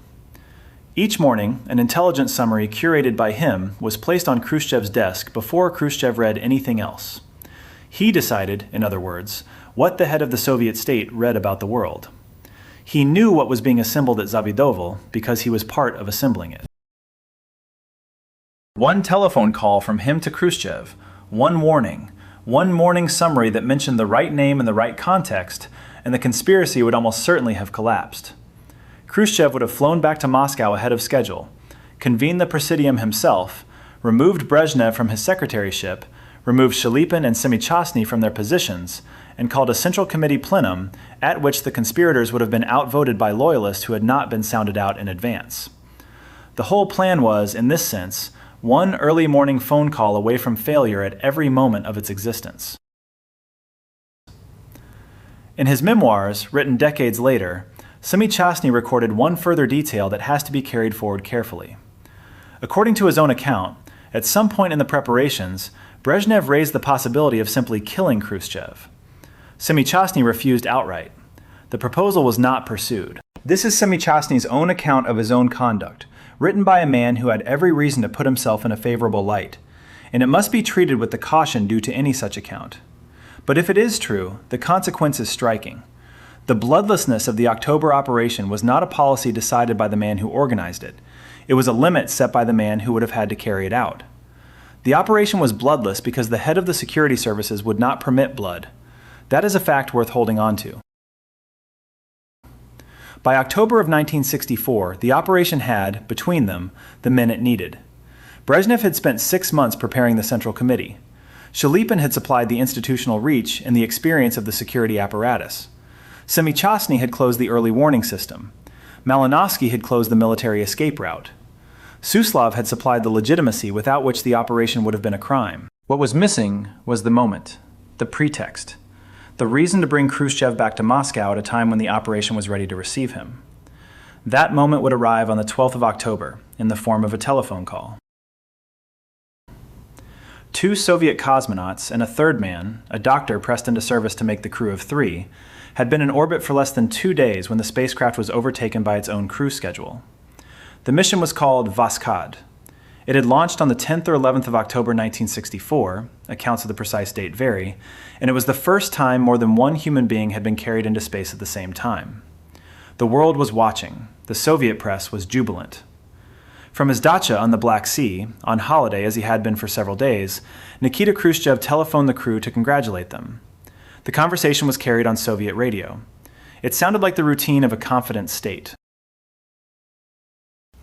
A: Each morning, an intelligence summary curated by him was placed on Khrushchev's desk before Khrushchev read anything else. He decided, in other words, what the head of the Soviet state read about the world. He knew what was being assembled at Zavidovo because he was part of assembling it. One telephone call from him to Khrushchev, one morning summary that mentioned the right name in the right context, and the conspiracy would almost certainly have collapsed. Khrushchev would have flown back to Moscow ahead of schedule, convened the Presidium himself, removed Brezhnev from his secretaryship, removed Shelepin and Semichastny from their positions, and called a Central Committee plenum at which the conspirators would have been outvoted by loyalists who had not been sounded out in advance. The whole plan was, in this sense, one early morning phone call away from failure at every moment of its existence. In his memoirs, written decades later, Semychastny recorded one further detail that has to be carried forward carefully. According to his own account, at some point in the preparations, Brezhnev raised the possibility of simply killing Khrushchev. Semychastny refused outright. The proposal was not pursued. This is Semychastny's own account of his own conduct, written by a man who had every reason to put himself in a favorable light, and it must be treated with the caution due to any such account. But if it is true, the consequence is striking. The bloodlessness of the October operation was not a policy decided by the man who organized it. It was a limit set by the man who would have had to carry it out. The operation was bloodless because the head of the security services would not permit blood. That is a fact worth holding on to. By October of 1964, the operation had, between them, the men it needed. Brezhnev had spent 6 months preparing the Central Committee. Shalypin had supplied the institutional reach and the experience of the security apparatus. Semychastny had closed the early warning system. Malinovsky had closed the military escape route. Suslov had supplied the legitimacy without which the operation would have been a crime. What was missing was the moment, the pretext, the reason to bring Khrushchev back to Moscow at a time when the operation was ready to receive him. That moment would arrive on the 12th of October in the form of a telephone call. 2 Soviet cosmonauts and a third man, a doctor pressed into service to make the crew of 3, had been in orbit for less than 2 days when the spacecraft was overtaken by its own crew schedule. The mission was called Voskad. It had launched on the 10th or 11th of October 1964, accounts of the precise date vary, and it was the first time more than one human being had been carried into space at the same time. The world was watching. The Soviet press was jubilant. From his dacha on the Black Sea, on holiday as he had been for several days, Nikita Khrushchev telephoned the crew to congratulate them. The conversation was carried on Soviet radio. It sounded like the routine of a confident state.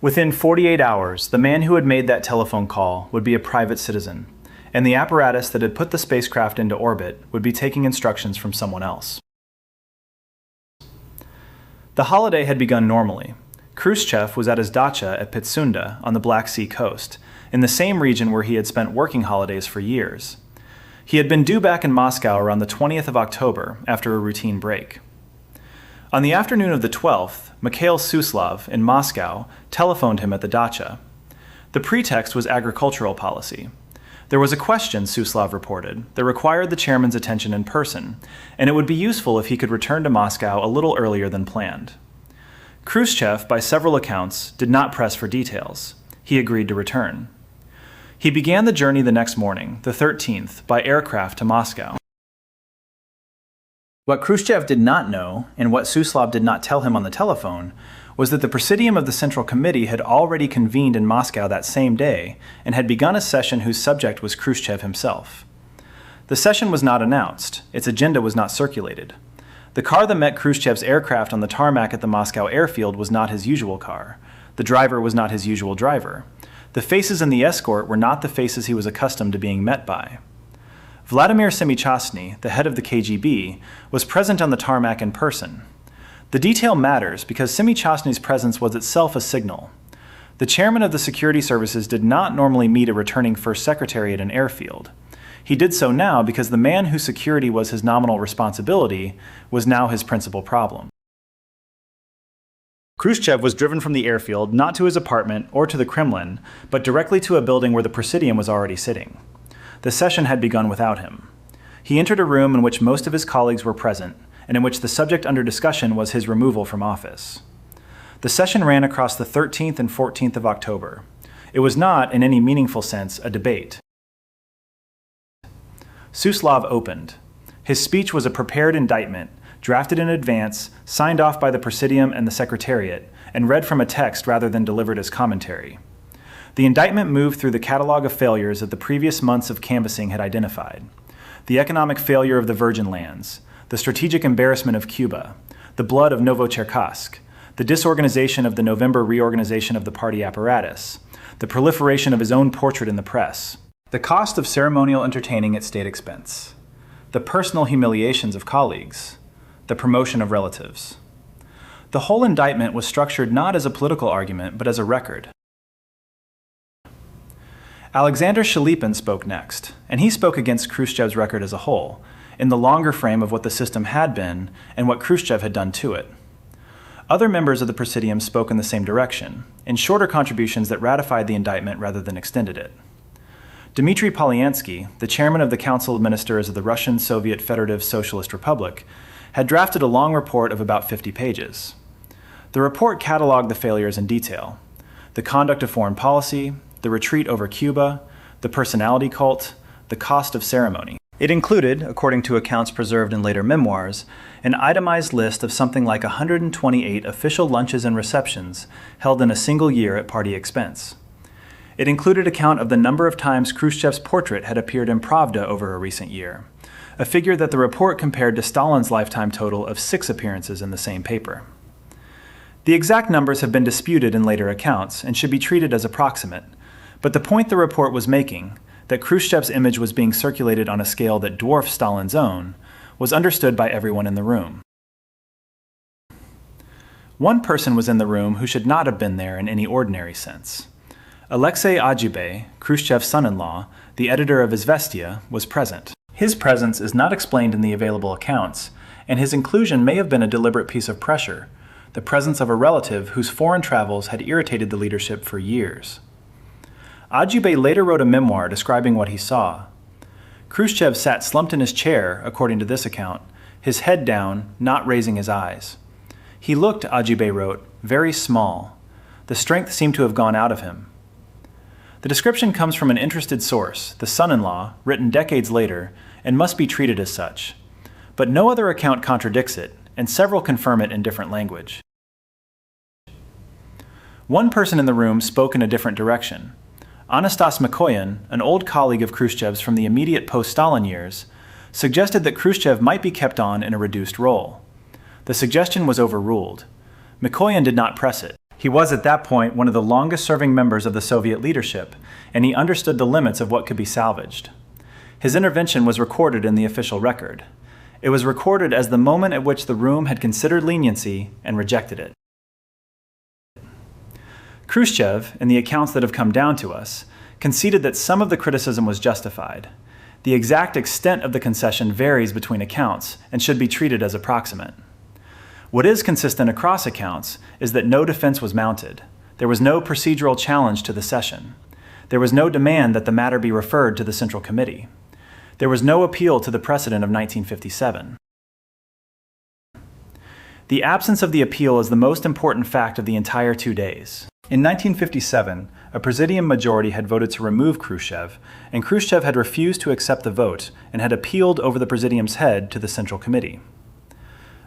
A: Within 48 hours, the man who had made that telephone call would be a private citizen, and the apparatus that had put the spacecraft into orbit would be taking instructions from someone else. The holiday had begun normally. Khrushchev was at his dacha at Pitsunda on the Black Sea coast, in the same region where he had spent working holidays for years. He had been due back in Moscow around the 20th of October after a routine break. On the afternoon of the 12th, Mikhail Suslov in Moscow telephoned him at the dacha. The pretext was agricultural policy. There was a question, Suslov reported, that required the chairman's attention in person, and it would be useful if he could return to Moscow a little earlier than planned. Khrushchev, by several accounts, did not press for details. He agreed to return. He began the journey the next morning, the 13th, by aircraft to Moscow. What Khrushchev did not know, and what Suslov did not tell him on the telephone, was that the Presidium of the Central Committee had already convened in Moscow that same day and had begun a session whose subject was Khrushchev himself. The session was not announced. Its agenda was not circulated. The car that met Khrushchev's aircraft on the tarmac at the Moscow airfield was not his usual car. The driver was not his usual driver. The faces in the escort were not the faces he was accustomed to being met by. Vladimir Semychastny, the head of the KGB, was present on the tarmac in person. The detail matters because Semychastny's presence was itself a signal. The chairman of the security services did not normally meet a returning first secretary at an airfield. He did so now because the man whose security was his nominal responsibility was now his principal problem. Khrushchev was driven from the airfield not to his apartment or to the Kremlin, but directly to a building where the Presidium was already sitting. The session had begun without him. He entered a room in which most of his colleagues were present, and in which the subject under discussion was his removal from office. The session ran across the 13th and 14th of October. It was not, in any meaningful sense, a debate. Suslov opened. His speech was a prepared indictment, drafted in advance, signed off by the Presidium and the Secretariat, and read from a text rather than delivered as commentary. The indictment moved through the catalog of failures that the previous months of canvassing had identified. The economic failure of the Virgin Lands, the strategic embarrassment of Cuba, the blood of Novocherkassk, the disorganization of the November reorganization of the party apparatus, the proliferation of his own portrait in the press, the cost of ceremonial entertaining at state expense. the personal humiliations of colleagues, the promotion of relatives. The whole indictment was structured not as a political argument, but as a record. Alexander Shalypin spoke next, and he spoke against Khrushchev's record as a whole, in the longer frame of what the system had been and what Khrushchev had done to it. Other members of the Presidium spoke in the same direction, in shorter contributions that ratified the indictment rather than extended it. Dmitry Polyansky, the chairman of the Council of Ministers of the Russian Soviet Federative Socialist Republic, had drafted a long report of about 50 pages. The report cataloged the failures in detail: the conduct of foreign policy, the retreat over Cuba, the personality cult, the cost of ceremony. It included, according to accounts preserved in later memoirs, an itemized list of something like 128 official lunches and receptions held in a single year at party expense. It included account of the number of times Khrushchev's portrait had appeared in Pravda over a recent year, a figure that the report compared to Stalin's lifetime total of 6 appearances in the same paper. The exact numbers have been disputed in later accounts and should be treated as approximate, but the point the report was making, that Khrushchev's image was being circulated on a scale that dwarfed Stalin's own, was understood by everyone in the room. One person was in the room who should not have been there in any ordinary sense. Alexei Adjibey, Khrushchev's son-in-law, the editor of Izvestia, was present. His presence is not explained in the available accounts, and his inclusion may have been a deliberate piece of pressure, the presence of a relative whose foreign travels had irritated the leadership for years. Adjibey later wrote a memoir describing what he saw. Khrushchev sat slumped in his chair, according to this account, his head down, not raising his eyes. He looked, Adjibey wrote, very small. The strength seemed to have gone out of him. The description comes from an interested source, the son-in-law, written decades later, and must be treated as such. But no other account contradicts it, and several confirm it in different language. One person in the room spoke in a different direction. Anastas Mikoyan, an old colleague of Khrushchev's from the immediate post-Stalin years, suggested that Khrushchev might be kept on in a reduced role. The suggestion was overruled. Mikoyan did not press it. He was at that point one of the longest-serving members of the Soviet leadership, and he understood the limits of what could be salvaged. His intervention was recorded in the official record. It was recorded as the moment at which the room had considered leniency and rejected it. Khrushchev, in the accounts that have come down to us, conceded that some of the criticism was justified. The exact extent of the concession varies between accounts and should be treated as approximate. What is consistent across accounts is that no defense was mounted. There was no procedural challenge to the session. There was no demand that the matter be referred to the Central Committee. There was no appeal to the precedent of 1957. The absence of the appeal is the most important fact of the entire 2 days. In 1957, a Presidium majority had voted to remove Khrushchev, and Khrushchev had refused to accept the vote and had appealed over the Presidium's head to the Central Committee.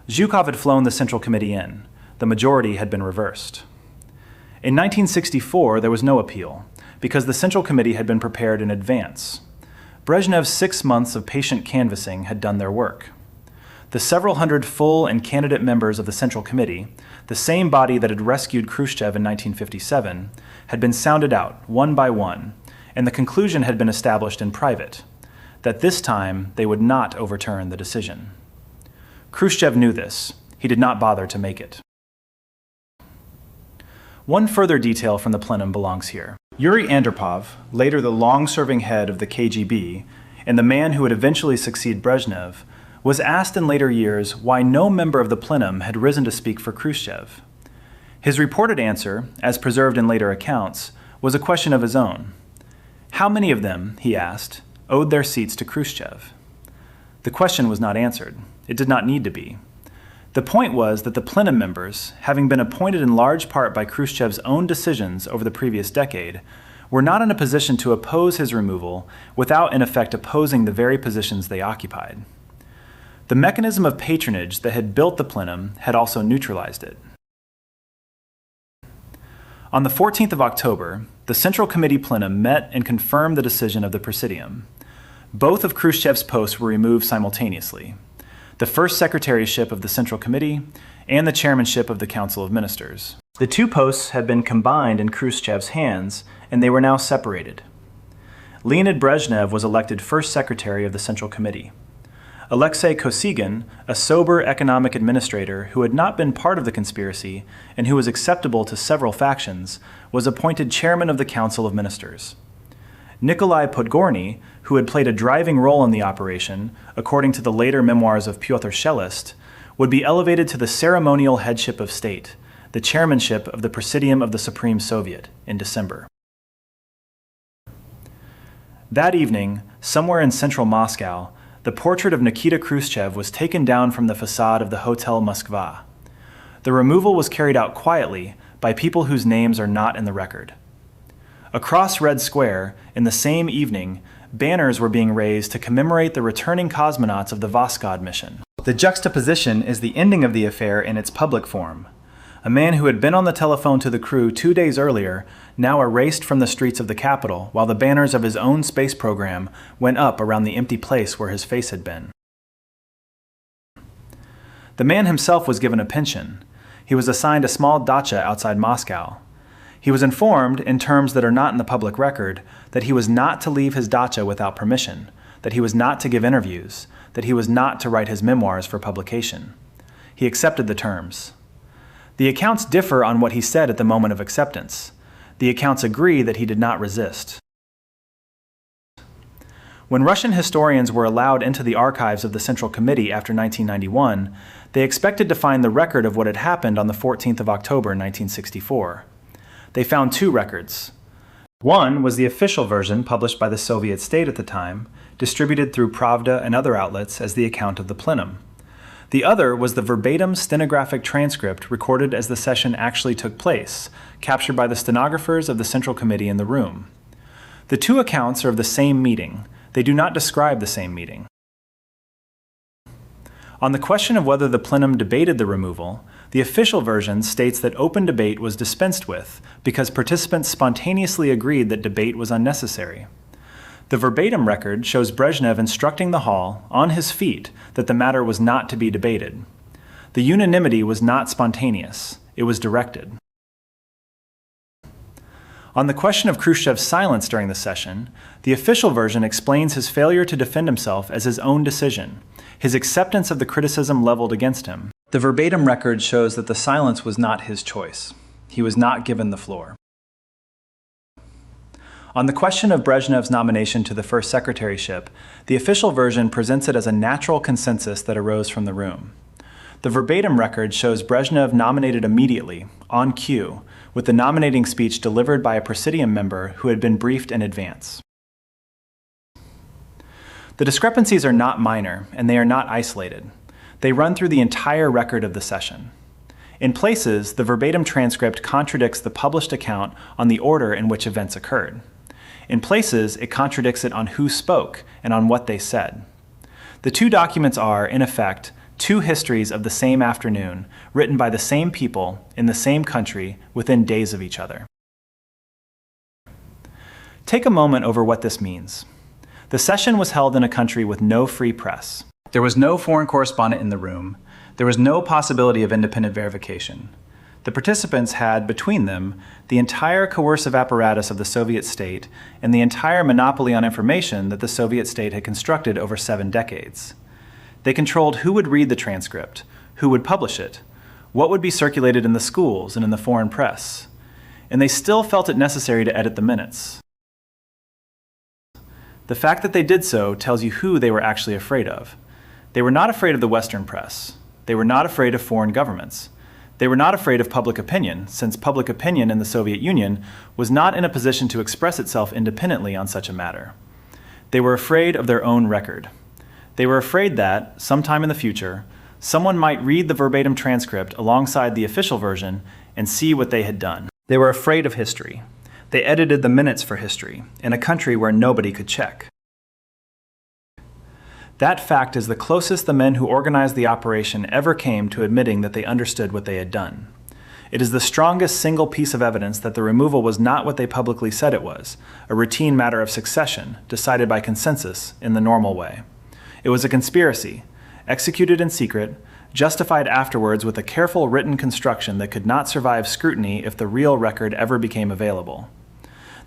A: Zhukov had flown the Central Committee in. The majority had been reversed. In 1964, there was no appeal, because the Central Committee had been prepared in advance. Brezhnev's 6 months of patient canvassing had done their work. The several hundred full and candidate members of the Central Committee, the same body that had rescued Khrushchev in 1957, had been sounded out, one by one, and the conclusion had been established in private, that this time they would not overturn the decision. Khrushchev knew this. He did not bother to make it. One further detail from the plenum belongs here. Yuri Andropov, later the long-serving head of the KGB, and the man who would eventually succeed Brezhnev, was asked in later years why no member of the plenum had risen to speak for Khrushchev. His reported answer, as preserved in later accounts, was a question of his own. How many of them, he asked, owed their seats to Khrushchev? The question was not answered. It did not need to be. The point was that the plenum members, having been appointed in large part by Khrushchev's own decisions over the previous decade, were not in a position to oppose his removal without in effect opposing the very positions they occupied. The mechanism of patronage that had built the plenum had also neutralized it. On the 14th of October, the Central Committee plenum met and confirmed the decision of the Presidium. Both of Khrushchev's posts were removed simultaneously: the first secretaryship of the Central Committee and the chairmanship of the Council of Ministers. The 2 posts had been combined in Khrushchev's hands, and they were now separated. Leonid Brezhnev was elected first secretary of the Central Committee. Alexei Kosygin, a sober economic administrator who had not been part of the conspiracy and who was acceptable to several factions, was appointed chairman of the Council of Ministers. Nikolai Podgorny, who had played a driving role in the operation, according to the later memoirs of Pyotr Shelist, would be elevated to the ceremonial headship of state, the chairmanship of the Presidium of the Supreme Soviet, in December. That evening, somewhere in central Moscow, the portrait of Nikita Khrushchev was taken down from the facade of the Hotel Moskva. The removal was carried out quietly by people whose names are not in the record. Across Red Square, in the same evening, banners were being raised to commemorate the returning cosmonauts of the Voskhod mission. The juxtaposition is the ending of the affair in its public form. A man who had been on the telephone to the crew 2 days earlier now erased from the streets of the capital while the banners of his own space program went up around the empty place where his face had been. The man himself was given a pension. He was assigned a small dacha outside Moscow. He was informed, in terms that are not in the public record, that he was not to leave his dacha without permission, that he was not to give interviews, that he was not to write his memoirs for publication. He accepted the terms. The accounts differ on what he said at the moment of acceptance. The accounts agree that he did not resist. When Russian historians were allowed into the archives of the Central Committee after 1991, they expected to find the record of what had happened on the 14th of October 1964. They found 2 records. One was the official version published by the Soviet state at the time, distributed through Pravda and other outlets as the account of the plenum. The other was the verbatim stenographic transcript recorded as the session actually took place, captured by the stenographers of the Central Committee in the room. The 2 accounts are of the same meeting. They do not describe the same meeting. On the question of whether the plenum debated the removal, the official version states that open debate was dispensed with because participants spontaneously agreed that debate was unnecessary. The verbatim record shows Brezhnev instructing the hall, on his feet, that the matter was not to be debated. The unanimity was not spontaneous. It was directed. On the question of Khrushchev's silence during the session, the official version explains his failure to defend himself as his own decision, his acceptance of the criticism leveled against him. The verbatim record shows that the silence was not his choice. He was not given the floor. On the question of Brezhnev's nomination to the first secretaryship, the official version presents it as a natural consensus that arose from the room. The verbatim record shows Brezhnev nominated immediately, on cue, with the nominating speech delivered by a Presidium member who had been briefed in advance. The discrepancies are not minor, and they are not isolated. They run through the entire record of the session. In places, the verbatim transcript contradicts the published account on the order in which events occurred. In places, it contradicts it on who spoke and on what they said. The 2 documents are, in effect, 2 histories of the same afternoon, written by the same people in the same country within days of each other. Take a moment over what this means. The session was held in a country with no free press. There was no foreign correspondent in the room. There was no possibility of independent verification. The participants had, between them, the entire coercive apparatus of the Soviet state and the entire monopoly on information that the Soviet state had constructed over 7 decades. They controlled who would read the transcript, who would publish it, what would be circulated in the schools and in the foreign press, and they still felt it necessary to edit the minutes. The fact that they did so tells you who they were actually afraid of. They were not afraid of the Western press. They were not afraid of foreign governments. They were not afraid of public opinion, since public opinion in the Soviet Union was not in a position to express itself independently on such a matter. They were afraid of their own record. They were afraid that, sometime in the future, someone might read the verbatim transcript alongside the official version and see what they had done. They were afraid of history. They edited the minutes for history, in a country where nobody could check. That fact is the closest the men who organized the operation ever came to admitting that they understood what they had done. It is the strongest single piece of evidence that the removal was not what they publicly said it was, a routine matter of succession, decided by consensus in the normal way. It was a conspiracy, executed in secret, justified afterwards with a careful written construction that could not survive scrutiny if the real record ever became available.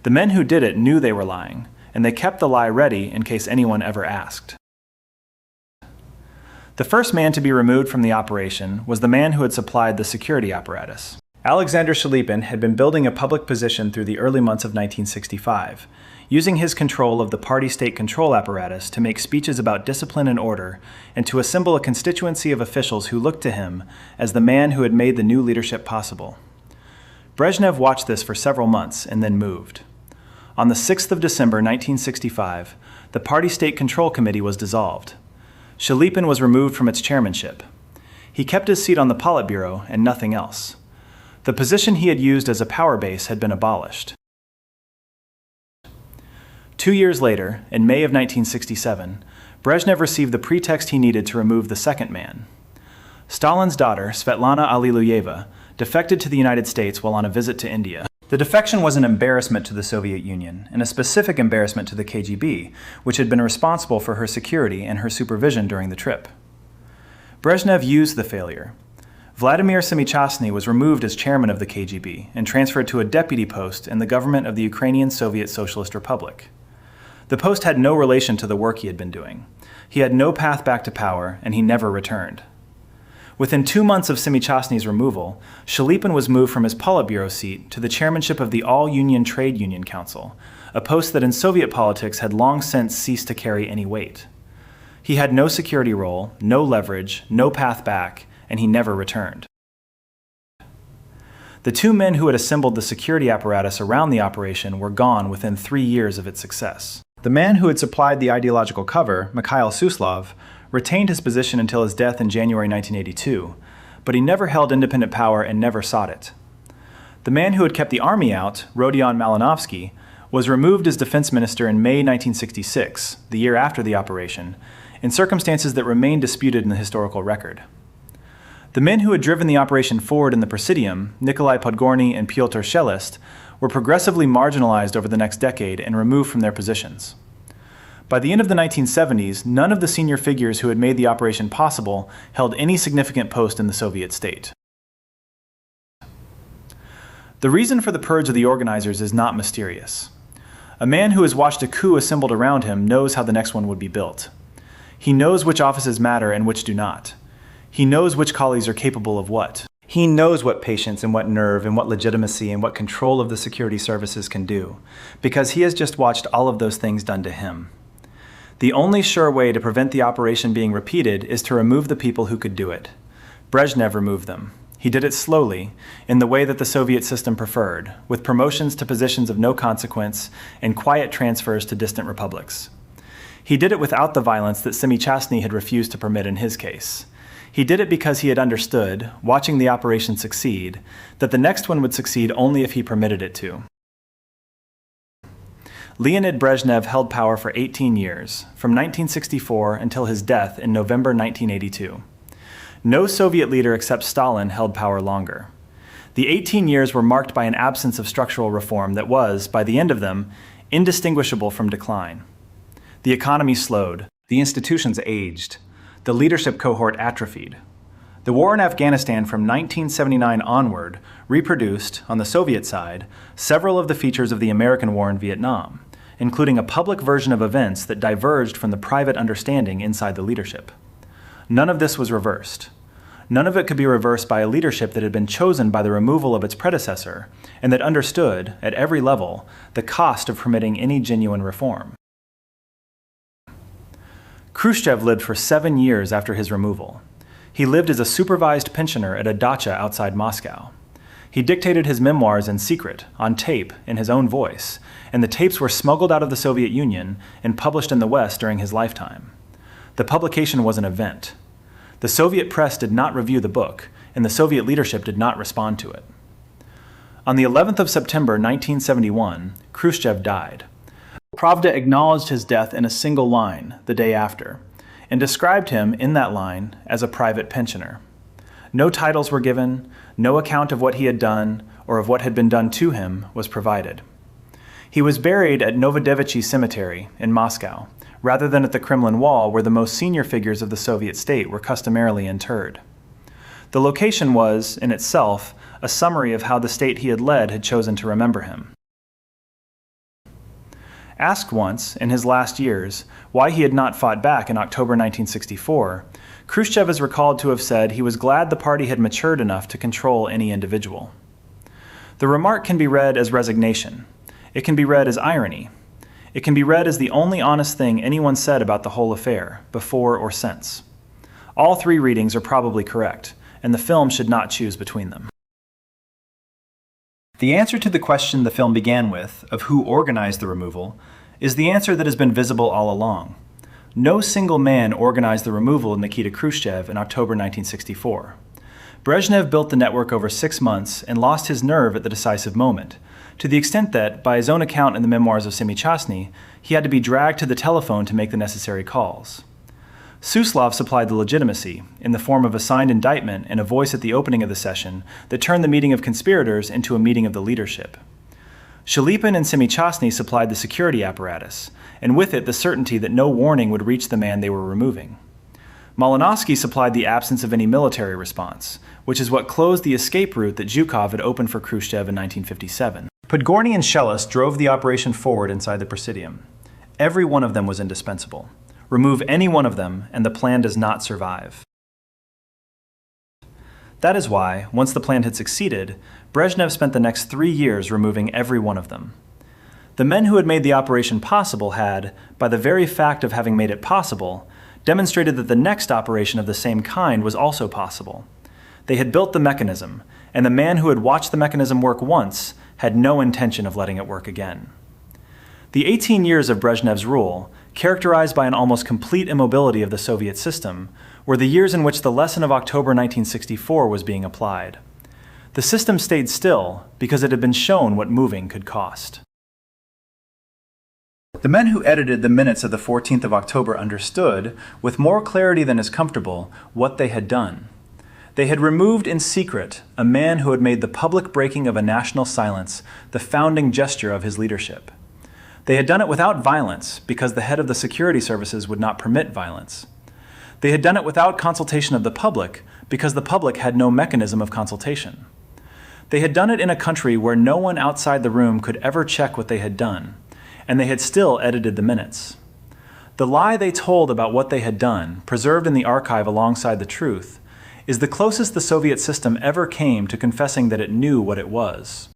A: The men who did it knew they were lying, and they kept the lie ready in case anyone ever asked. The first man to be removed from the operation was the man who had supplied the security apparatus. Alexander Chalypin had been building a public position through the early months of 1965, using his control of the party-state control apparatus to make speeches about discipline and order and to assemble a constituency of officials who looked to him as the man who had made the new leadership possible. Brezhnev watched this for several months and then moved. On the 6th of December 1965, the Party-State Control Committee was dissolved. Chalypin was removed from its chairmanship. He kept his seat on the Politburo and nothing else. The position he had used as a power base had been abolished. 2 years later, in May of 1967, Brezhnev received the pretext he needed to remove the second man. Stalin's daughter, Svetlana Alliluyeva, defected to the United States while on a visit to India. The defection was an embarrassment to the Soviet Union, and a specific embarrassment to the KGB, which had been responsible for her security and her supervision during the trip. Brezhnev used the failure. Vladimir Semychastny was removed as chairman of the KGB and transferred to a deputy post in the government of the Ukrainian Soviet Socialist Republic. The post had no relation to the work he had been doing. He had no path back to power, and he never returned. Within 2 months of Semychastny's removal, Chalypin was moved from his Politburo seat to the chairmanship of the All-Union Trade Union Council, a post that in Soviet politics had long since ceased to carry any weight. He had no security role, no leverage, no path back, and he never returned. The 2 men who had assembled the security apparatus around the operation were gone within 3 years of its success. The man who had supplied the ideological cover, Mikhail Suslov, retained his position until his death in January 1982, but he never held independent power and never sought it. The man who had kept the army out, Rodion Malinovsky, was removed as defense minister in May 1966, the year after the operation, in circumstances that remain disputed in the historical record. The men who had driven the operation forward in the Presidium, Nikolai Podgorny and Pyotr Shelist, were progressively marginalized over the next decade and removed from their positions. By the end of the 1970s, none of the senior figures who had made the operation possible held any significant post in the Soviet state. The reason for the purge of the organizers is not mysterious. A man who has watched a coup assembled around him knows how the next one would be built. He knows which offices matter and which do not. He knows which colleagues are capable of what. He knows what patience and what nerve and what legitimacy and what control of the security services can do, because he has just watched all of those things done to him. The only sure way to prevent the operation being repeated is to remove the people who could do it. Brezhnev removed them. He did it slowly, in the way that the Soviet system preferred, with promotions to positions of no consequence and quiet transfers to distant republics. He did it without the violence that Semychastny had refused to permit in his case. He did it because he had understood, watching the operation succeed, that the next one would succeed only if he permitted it to. Leonid Brezhnev held power for 18 years, from 1964 until his death in November 1982. No Soviet leader except Stalin held power longer. The 18 years were marked by an absence of structural reform that was, by the end of them, indistinguishable from decline. The economy slowed, the institutions aged, the leadership cohort atrophied. The war in Afghanistan from 1979 onward reproduced, on the Soviet side, several of the features of the American war in Vietnam, including a public version of events that diverged from the private understanding inside the leadership. None of this was reversed. None of it could be reversed by a leadership that had been chosen by the removal of its predecessor and that understood, at every level, the cost of permitting any genuine reform. Khrushchev lived for 7 years after his removal. He lived as a supervised pensioner at a dacha outside Moscow. He dictated his memoirs in secret, on tape, in his own voice, and the tapes were smuggled out of the Soviet Union and published in the West during his lifetime. The publication was an event. The Soviet press did not review the book, and the Soviet leadership did not respond to it. On the 11th of September 1971, Khrushchev died. Pravda acknowledged his death in a single line the day after, and described him in that line as a private pensioner. No titles were given, no account of what he had done or of what had been done to him was provided. He was buried at Novodevichy Cemetery in Moscow, rather than at the Kremlin Wall where the most senior figures of the Soviet state were customarily interred. The location was, in itself, a summary of how the state he had led had chosen to remember him. Asked once, in his last years, why he had not fought back in October 1964, Khrushchev is recalled to have said he was glad the party had matured enough to control any individual. The remark can be read as resignation. It can be read as irony. It can be read as the only honest thing anyone said about the whole affair, before or since. All three readings are probably correct, and the film should not choose between them. The answer to the question the film began with, of who organized the removal, is the answer that has been visible all along. No single man organized the removal of Nikita Khrushchev in October 1964. Brezhnev built the network over 6 months and lost his nerve at the decisive moment, to the extent that, by his own account in the memoirs of Semychastny, he had to be dragged to the telephone to make the necessary calls. Suslov supplied the legitimacy, in the form of a signed indictment and a voice at the opening of the session that turned the meeting of conspirators into a meeting of the leadership. Shilipin and Semychastny supplied the security apparatus, and with it the certainty that no warning would reach the man they were removing. Malinovsky supplied the absence of any military response, which is what closed the escape route that Zhukov had opened for Khrushchev in 1957. Podgorny and Shelis drove the operation forward inside the Presidium. Every one of them was indispensable. Remove any one of them, and the plan does not survive. That is why, once the plan had succeeded, Brezhnev spent the next 3 years removing every one of them. The men who had made the operation possible had, by the very fact of having made it possible, demonstrated that the next operation of the same kind was also possible. They had built the mechanism, and the man who had watched the mechanism work once had no intention of letting it work again. The 18 years of Brezhnev's rule, characterized by an almost complete immobility of the Soviet system, were the years in which the lesson of October 1964 was being applied. The system stayed still because it had been shown what moving could cost. The men who edited the minutes of the 14th of October understood, with more clarity than is comfortable, what they had done. They had removed in secret a man who had made the public breaking of a national silence the founding gesture of his leadership. They had done it without violence because the head of the security services would not permit violence. They had done it without consultation of the public because the public had no mechanism of consultation. They had done it in a country where no one outside the room could ever check what they had done, and they had still edited the minutes. The lie they told about what they had done, preserved in the archive alongside the truth, is the closest the Soviet system ever came to confessing that it knew what it was.